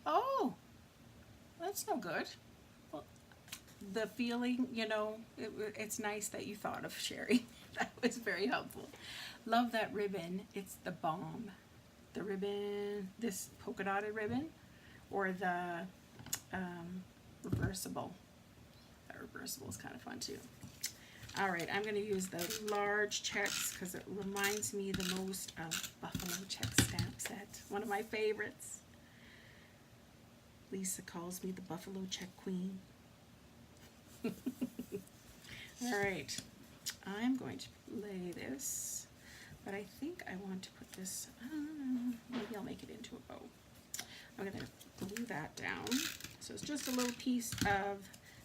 Oh, that's no good. Well, the feeling, you know, it's nice that you thought of sharing. That was very helpful. Love that ribbon. It's the bomb. The ribbon, this polka dotted ribbon, or the reversible. That reversible is kind of fun too. All right, I'm going to use the large checks because it reminds me the most of Buffalo Check stamp set. One of my favorites. Lisa calls me the Buffalo Check Queen. All right, I'm going to lay this, but I think I want to put this, maybe I'll make it into a bow. I'm going to glue that down. So it's just a little piece of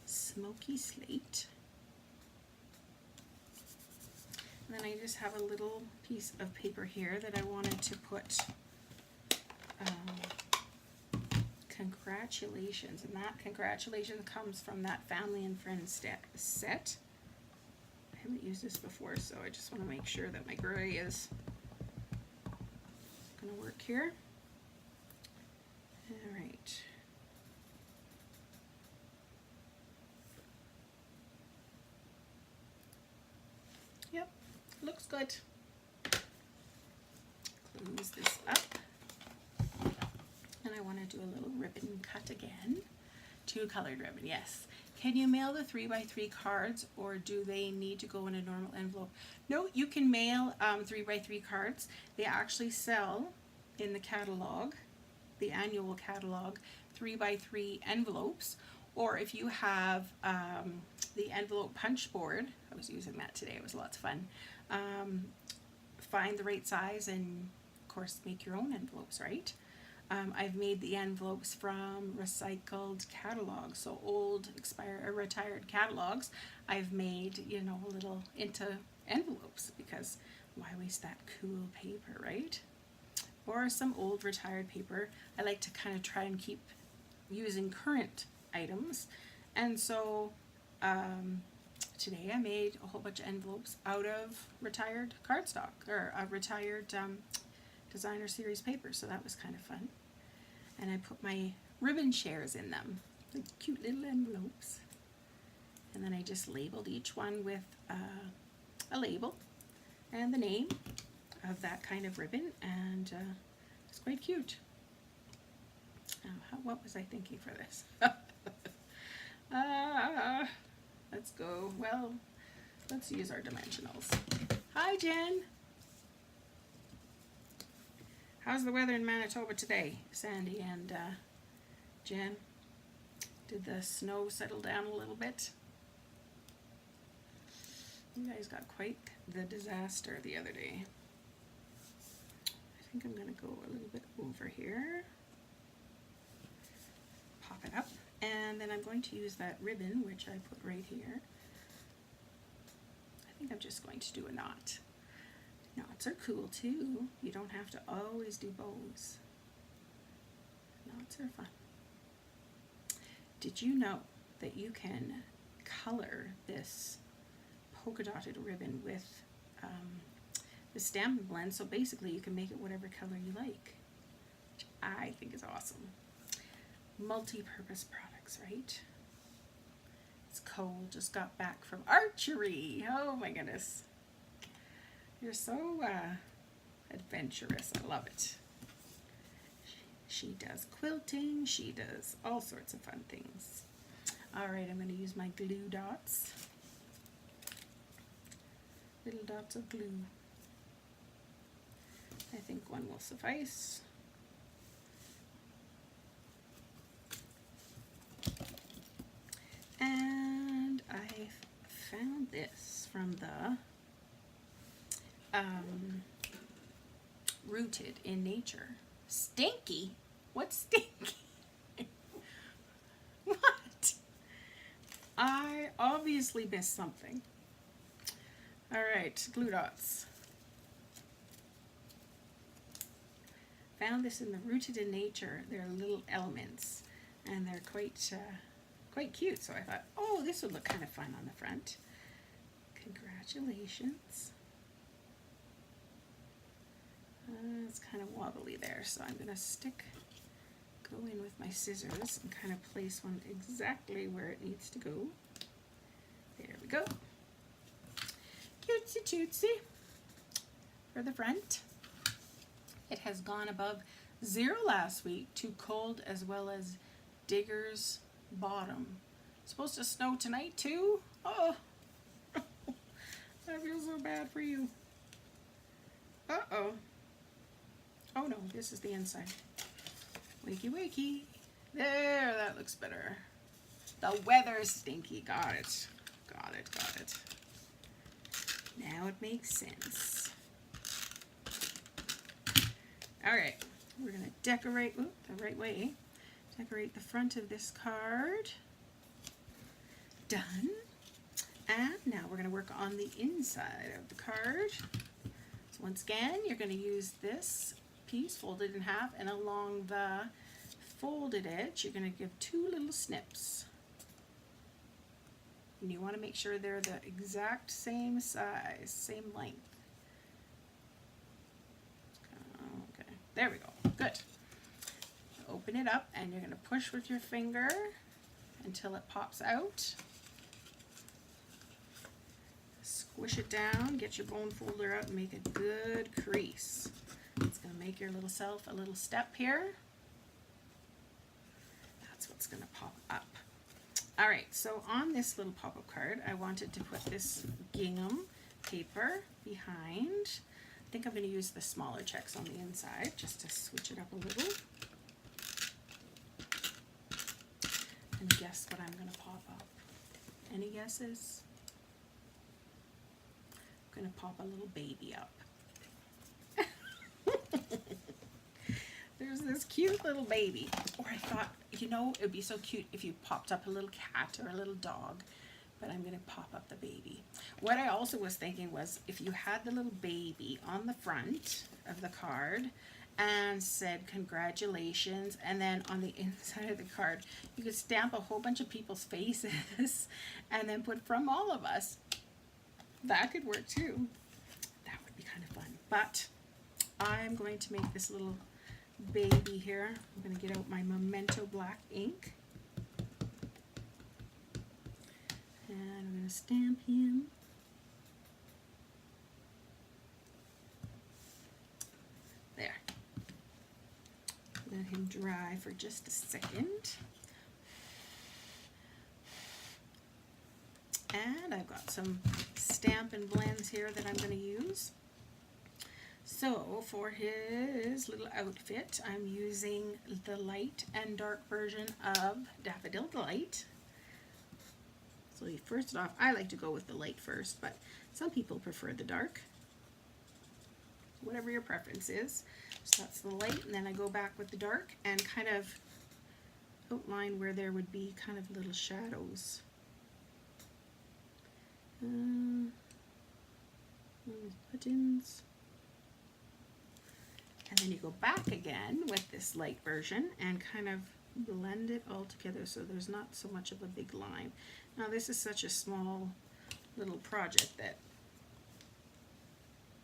smoky slate. And then I just have a little piece of paper here that I wanted to put congratulations. And that congratulations comes from that Family and Friends set. I haven't used this before, so I just want to make sure that my gray is going to work here. All right. looks good. Close this up. And I want to do a little ribbon cut again. 2-colored ribbon, yes. Can you mail the 3x3 cards, or do they need to go in a normal envelope? No, you can mail 3x3 cards. They actually sell in the catalog, the annual catalog, 3x3 envelopes. Or if you have the envelope punch board, I was using that today, it was lots of fun. Find the right size and, of course, make your own envelopes, right? I've made the envelopes from recycled catalogs, so old, retired catalogs. I've made, you know, a little into envelopes, because why waste that cool paper, right? Or some old retired paper. I like to kind of try and keep using current items, and so today I made a whole bunch of envelopes out of retired cardstock, or retired designer series paper, so that was kind of fun. And I put my ribbon shares in them, the cute little envelopes, and then I just labeled each one with a label and the name of that kind of ribbon, and it's quite cute. What was I thinking for this? Let's go, well, let's use our dimensionals. Hi, Jen. How's the weather in Manitoba today, Sandy and Jen? Did the snow settle down a little bit? You guys got quite the disaster the other day. I think I'm going to go a little bit over here. Pop it up. And then I'm going to use that ribbon, which I put right here. I think I'm just going to do a knot. Knots are cool too. You don't have to always do bows. Knots are fun. Did you know that you can color this polka dotted ribbon with the Stampin' Blend? So basically you can make it whatever color you like, which I think is awesome. Multi-purpose products, right? It's cold, just got back from archery. Oh my goodness. You're so adventurous. I love it. She does quilting. She does all sorts of fun things. All right, I'm going to use my glue dots. Little dots of glue. I think one will suffice. And I found this from the Rooted in Nature. Stinky? What's stinky? What? I obviously missed something. Alright, glue dots. Found this in the Rooted in Nature. They're little elements, and they're quite cute. So I thought, oh, this would look kind of fun on the front. Congratulations. It's kind of wobbly there, so I'm going to go in with my scissors and kind of place one exactly where it needs to go. There we go. Cutesy tootsy for the front. It has gone above 0 last week, too cold, as well as Digger's Bottom. It's supposed to snow tonight too? Oh, I feel so bad for you. Uh-oh. Oh no, this is the inside. Wakey wakey. There, that looks better. The weather's stinky. Got it. Got it, got it. Now it makes sense. Alright, we're going to decorate the right way. Decorate the front of this card. Done. And now we're going to work on the inside of the card. So once again, you're going to use this piece folded in half, and along the folded edge you're going to give 2 little snips, and you want to make sure they're the exact same size, same length. Okay, there we go. Good. Open it up and you're going to push with your finger until it pops out. squish it down, get your bone folder out, and make a good crease. It's going to make your little self a little step here. That's what's going to pop up. All right, so on this little pop-up card, I wanted to put this gingham paper behind. I think I'm going to use the smaller checks on the inside just to switch it up a little. And guess what I'm going to pop up? Any guesses? I'm going to pop a little baby up. There's this cute little baby. Or I thought, you know, it would be so cute if you popped up a little cat or a little dog. But I'm going to pop up the baby. What I also was thinking was if you had the little baby on the front of the card and said congratulations, and then on the inside of the card you could stamp a whole bunch of people's faces and then put from all of us. That could work too. That would be kind of fun. But I'm going to make this little baby here. I'm going to get out my Memento black ink. And I'm going to stamp him. There. Let him dry for just a second. And I've got some Stampin' Blends here that I'm going to use. So for his little outfit, I'm using the light and dark version of Daffodil Delight. So first off, I like to go with the light first, but some people prefer the dark. Whatever your preference is. So that's the light, and then I go back with the dark and kind of outline where there would be kind of little shadows. Buttons. And then you go back again with this light version and kind of blend it all together so there's not so much of a big line. Now this is such a small little project that,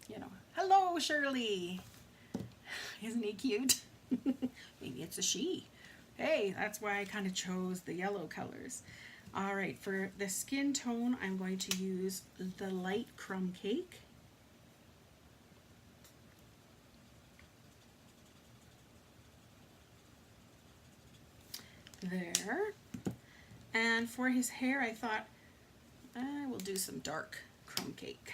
you know, hello Shirley! Isn't he cute? Maybe it's a she. Hey, that's why I kind of chose the yellow colors. Alright, for the skin tone I'm going to use the light crumb cake. There. And for his hair I thought I will do some dark crumb cake.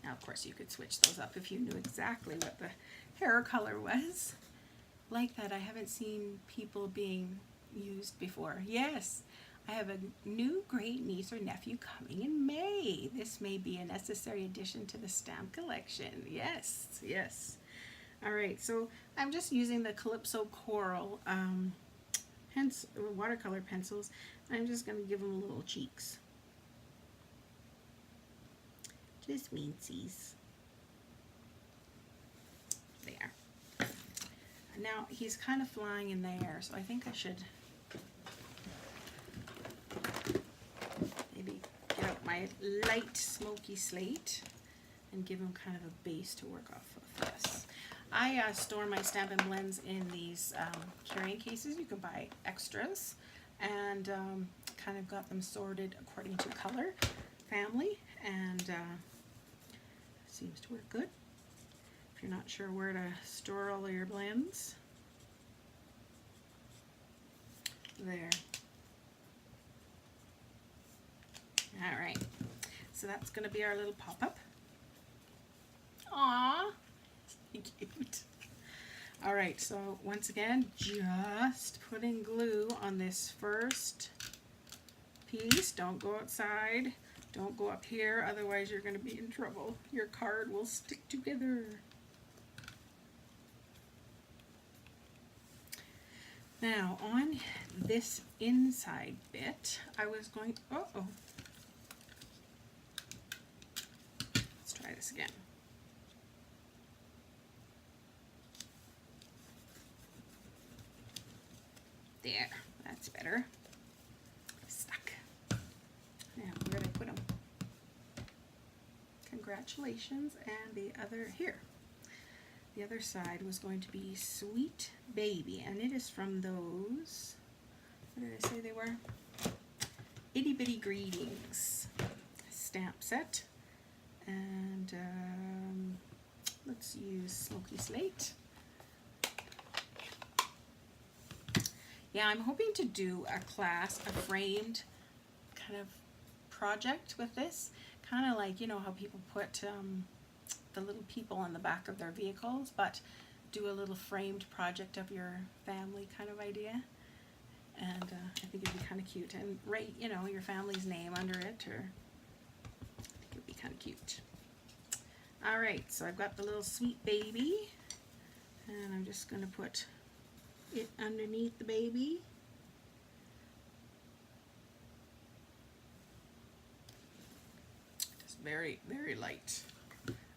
Now of course you could switch those up if you knew exactly what the hair color was. Like that, I haven't seen people being used before. Yes, I have a new great niece or nephew coming in May. This may be a necessary addition to the stamp collection. Yes, yes. All right, so I'm just using the Calypso Coral watercolor pencils. I'm just going to give them little cheeks. Just wincies. There. Now he's kind of flying in the air, so I think I should maybe get out my light smoky slate and give him kind of a base to work off of this. I store my Stampin' Blends in these carrying cases. You can buy extras, and kind of got them sorted according to color, family, and seems to work good. If you're not sure where to store all of your blends, there. All right, so that's going to be our little pop-up. Aww, cute. All right, so once again, just putting glue on this first piece. Don't go outside. Don't go up here, otherwise you're going to be in trouble. Your card will stick together. Now, on this inside bit, I was going, let's try this again. There, that's better. Stuck. Now, where did I put them? Congratulations, and the other here. The other side was going to be Sweet Baby, and it is from those what did I say they were? Itty Bitty Greetings stamp set. And let's use Smoky Slate. Yeah, I'm hoping to do a class, a framed kind of project with this. Kind of like, you know, how people put the little people on the back of their vehicles, but do a little framed project of your family kind of idea. And I think it'd be kind of cute. And write, you know, your family's name under it, or I think it'd be kind of cute. All right, so I've got the little sweet baby, and I'm just going to put it underneath the baby. Just very, very light.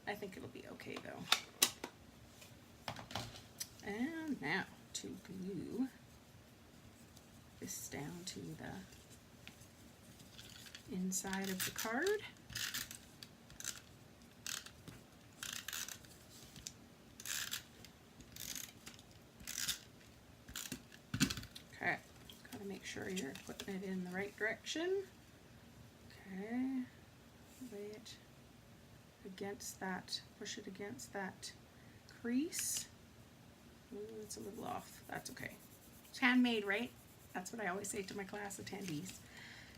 I think it'll be okay though. And now to glue this down to the inside of the card. Okay, gotta make sure you're putting it in the right direction. Okay, lay it against that, push it against that crease. Ooh, it's a little off, that's okay. It's handmade, right? That's what I always say to my class attendees.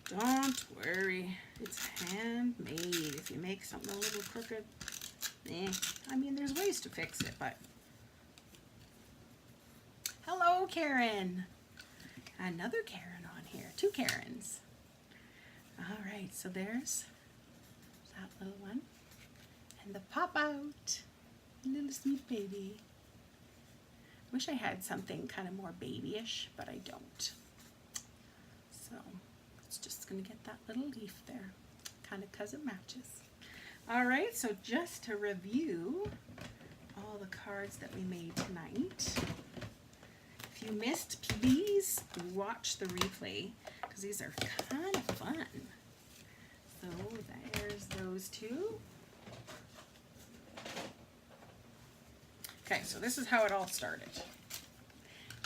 Don't worry, it's handmade. If you make something a little crooked, I mean, there's ways to fix it, but. Hello, Karen. Another Karen on here, 2 Karens. All right, so there's that little one. And the pop out, little sweet baby. Wish I had something kind of more babyish, but I don't. So it's just gonna get that little leaf there, kind of cause it matches. All right, so just to review all the cards that we made tonight. If you missed, please watch the replay, because these are kind of fun. So there's those 2. Okay, so this is how it all started.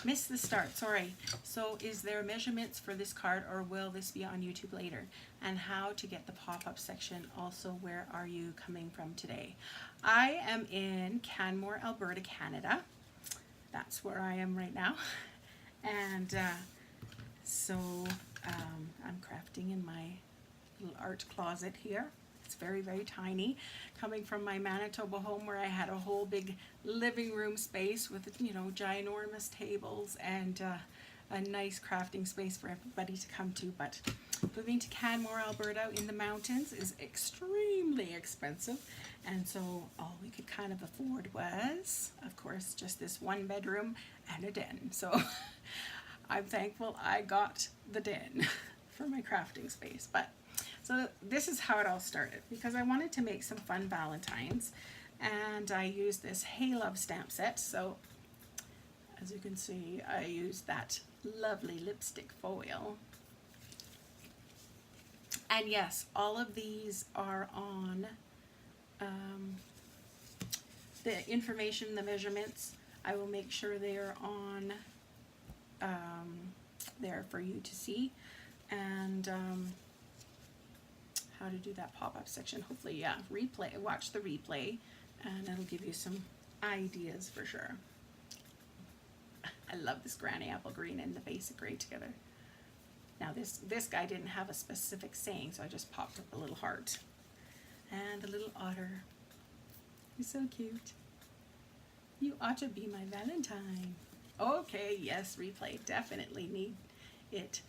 Missed the start, sorry. So is there measurements for this card, or will this be on YouTube later? And how to get the pop-up section. Also, where are you coming from today? I am in Canmore, Alberta, Canada. That's where I am right now. And I'm crafting in my little art closet here. It's very, very tiny. Coming from my Manitoba home where I had a whole big living room space with, you know, ginormous tables and a nice crafting space for everybody to come to. But moving to Canmore, Alberta in the mountains is extremely expensive. And so all we could kind of afford was, of course, just this 1 bedroom and a den. So I'm thankful I got the den for my crafting space. But so this is how it all started, because I wanted to make some fun Valentines, and I used this Hey Love stamp set. So as you can see, I used that lovely lipstick foil. And yes, all of these are on the information, the measurements. I will make sure they are on there for you to see. And how to do that pop-up section. Hopefully, yeah, watch the replay, and it'll give you some ideas for sure. I love this granny apple green and the basic gray together. Now this guy didn't have a specific saying, so I just popped up a little heart. And a little otter. He's so cute. You ought to be my Valentine. Okay, yes, replay. Definitely need it.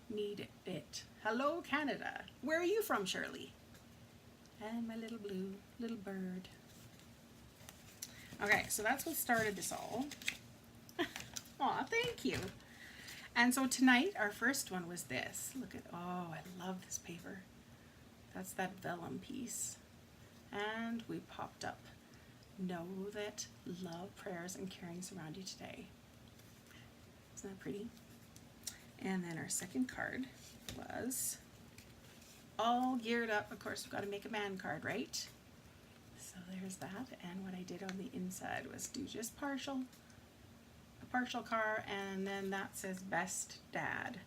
Need it. Hello, Canada. Where are you from, Shirley? And my little blue, little bird. Okay, so that's what started this all. Aw, thank you. And so tonight, our first one was this. Look at, oh, I love this paper. That's that vellum piece. And we popped up, know that love, prayers, and caring surround you today. Isn't that pretty? And then our second card was all geared up. Of course, we've got to make a man card, right? So there's that. And what I did on the inside was do just partial, a partial card, and then that says Best Dad.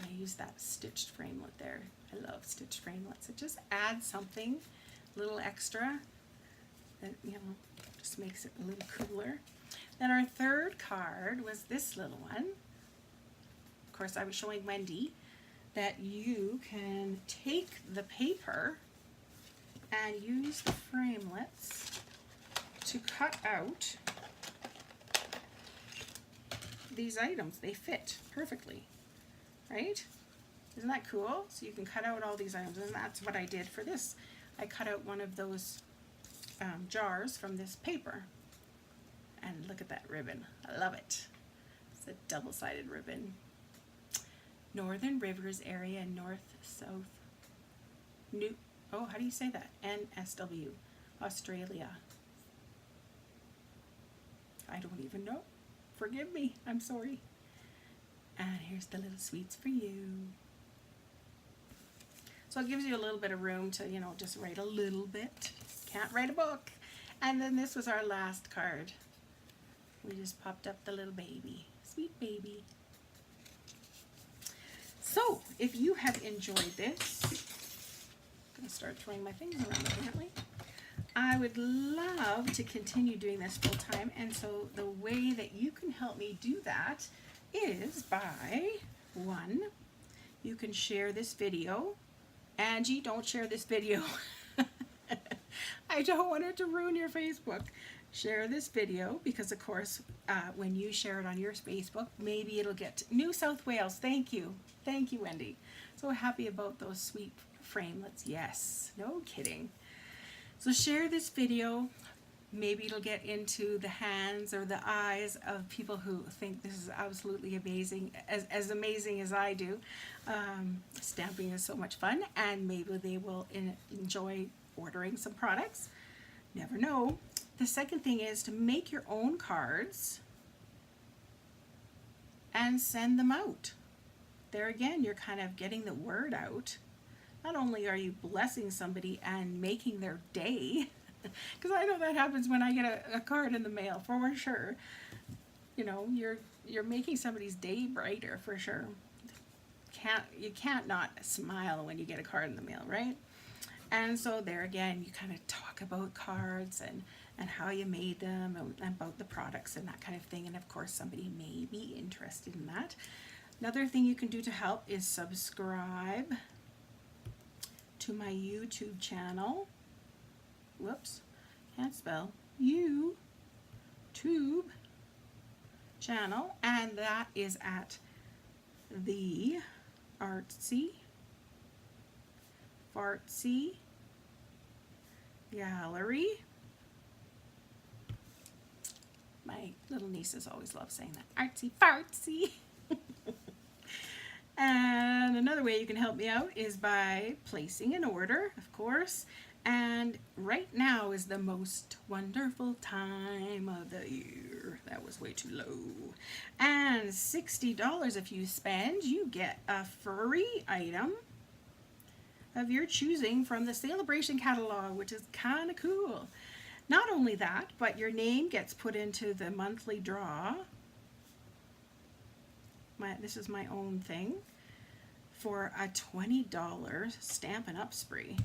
I use that stitched framelit there. I love stitched framelits. It just adds something, a little extra, that, you know, just makes it a little cooler. Then our third card was this little one. Of course, I was showing Wendy that you can take the paper and use the framelits to cut out these items. They fit perfectly, right? Isn't that cool? So you can cut out all these items, and that's what I did for this. I cut out one of those jars from this paper, and look at that ribbon. I love it. It's a double-sided ribbon. Northern Rivers area, north, south, how do you say that? NSW, Australia. I don't even know. Forgive me, I'm sorry. And here's the little sweets for you. So it gives you a little bit of room to, you know, just write a little bit. Can't write a book. And then this was our last card. We just popped up the little baby. Sweet baby. So, if you have enjoyed this, I'm going to start throwing my things around apparently. I would love to continue doing this full time, and so the way that you can help me do that is by, one, you can share this video. Angie, don't share this video. I don't want it to ruin your Facebook. Share this video because, of course, when you share it on your Facebook, maybe it'll get to New South Wales. Thank you. Thank you, Wendy. So happy about those sweet framelits. Yes, no kidding. So share this video. Maybe it'll get into the hands or the eyes of people who think this is absolutely amazing, as amazing as I do. Stamping is so much fun, and maybe they will enjoy ordering some products. Never know. The second thing is to make your own cards and send them out. There again, you're kind of getting the word out. Not only are you blessing somebody and making their day, because I know that happens when I get a card in the mail, for sure. You know, you're making somebody's day brighter, for sure. You can't not smile when you get a card in the mail, right? And so there again, you kind of talk about cards and how you made them, and about the products and that kind of thing. And of course, somebody may be interested in that. Another thing you can do to help is subscribe to my YouTube channel. Whoops, can't spell. YouTube channel, and that is at the Artsy, Fartsy Gallery. My little nieces always love saying that. Artsy Fartsy. And another way you can help me out is by placing an order, of course. And right now is the most wonderful time of the year. That was way too low. And $60 if you spend, you get a free item of your choosing from the Sale-a-bration catalog, which is kind of cool. Not only that, but your name gets put into the monthly draw. This is my own thing, for a $20 Stampin' Up spree.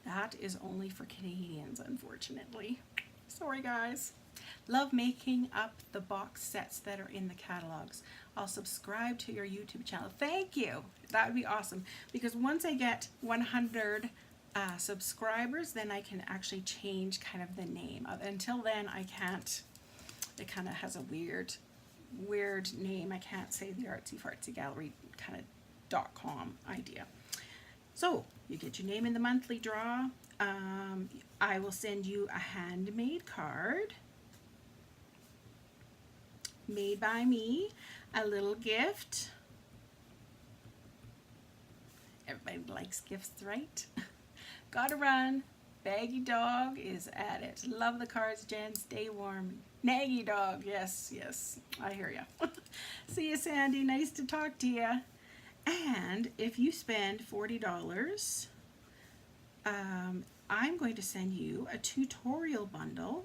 That is only for Canadians, unfortunately. Sorry, guys. Love making up the box sets that are in the catalogs. I'll subscribe to your YouTube channel. Thank you. That would be awesome, because once I get 100 subscribers, then I can actually change kind of the name. Until then, I can't. It kind of has a weird name. I can't say the Artsy Fartsy Gallery kind of .com idea. So you get your name in the monthly draw. I will send you a handmade card made by me, a little gift. Everybody likes gifts, right? Gotta run. Baggy dog is at it. Love the cards, Jen. Stay warm. Naggy dog. Yes, yes. I hear ya. See you, Sandy. Nice to talk to you. And if you spend $40, I'm going to send you a tutorial bundle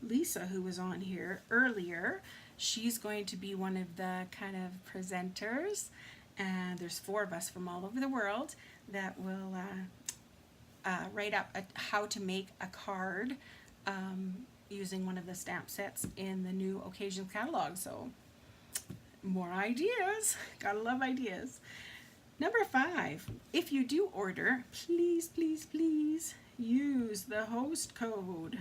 Lisa, who was on here earlier, she's going to be one of the kind of presenters, and there's 4 of us from all over the world that will write up how to make a card using one of the stamp sets in the new occasions catalog. So more ideas. Gotta love ideas. Number 5, if you do order, please, please, please use the host code.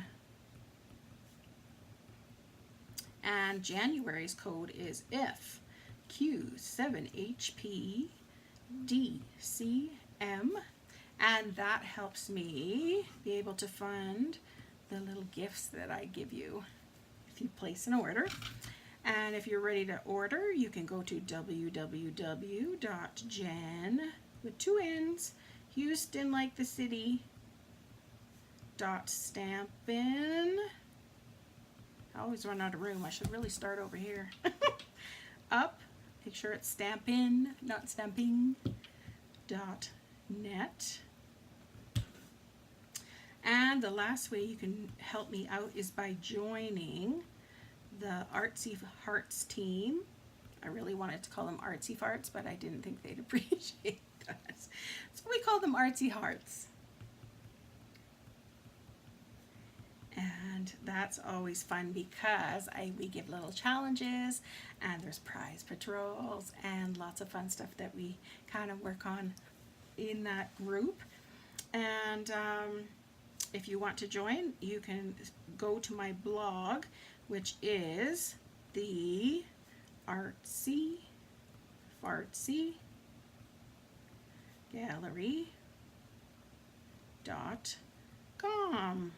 And January's code is FQ7HPDCM, and that helps me be able to fund the little gifts that I give you if you place an order. And if you're ready to order, you can go to www.jen, with 2 N's, Houston like the city, .stampin. I always run out of room. I should really start over here. Up, make sure it's Stampin, not stamping, .net. And the last way you can help me out is by joining the Artsy Hearts team. I really wanted to call them Artsy Farts, but I didn't think they'd appreciate that. So we call them Artsy Hearts. And that's always fun because we give little challenges, and there's prize patrols and lots of fun stuff that we kind of work on in that group. And if you want to join, you can go to my blog, which is the Artsy Fartsy Gallery.com.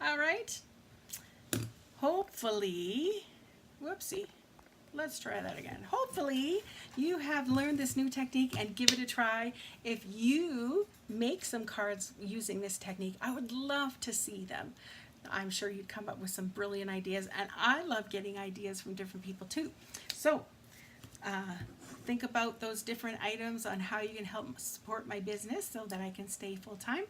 All right. Hopefully, whoopsie. Let's try that again. Hopefully you have learned this new technique and give it a try. If you make some cards using this technique, I would love to see them. I'm sure you'd come up with some brilliant ideas, and I love getting ideas from different people too. So think about those different items on how you can help support my business so that I can stay full-time.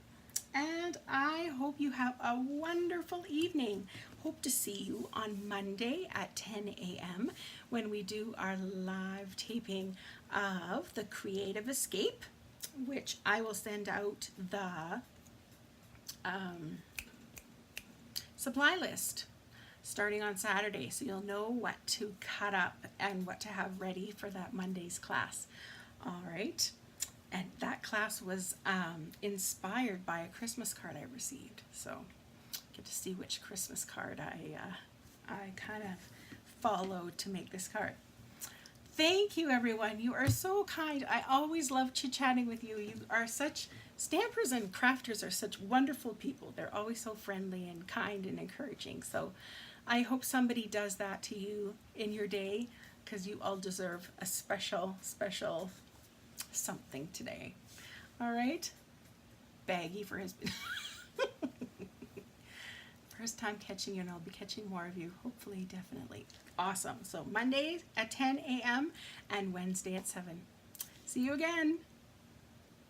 And I hope you have a wonderful evening. Hope to see you on Monday at 10 a.m. when we do our live taping of the Creative Escape, which I will send out the supply list starting on Saturday, so you'll know what to cut up and what to have ready for that Monday's class. All right. And that class was inspired by a Christmas card I received. So get to see which Christmas card I kind of followed to make this card. Thank you, everyone. You are so kind. I always love chit-chatting with you. You are such, stampers and crafters are such wonderful people. They're always so friendly and kind and encouraging. So I hope somebody does that to you in your day, because you all deserve a special, special something today. All right. Baggy for his first time catching you, and I'll be catching more of you, hopefully, definitely. Awesome. So Monday at 10 a.m. and Wednesday at 7. See you again.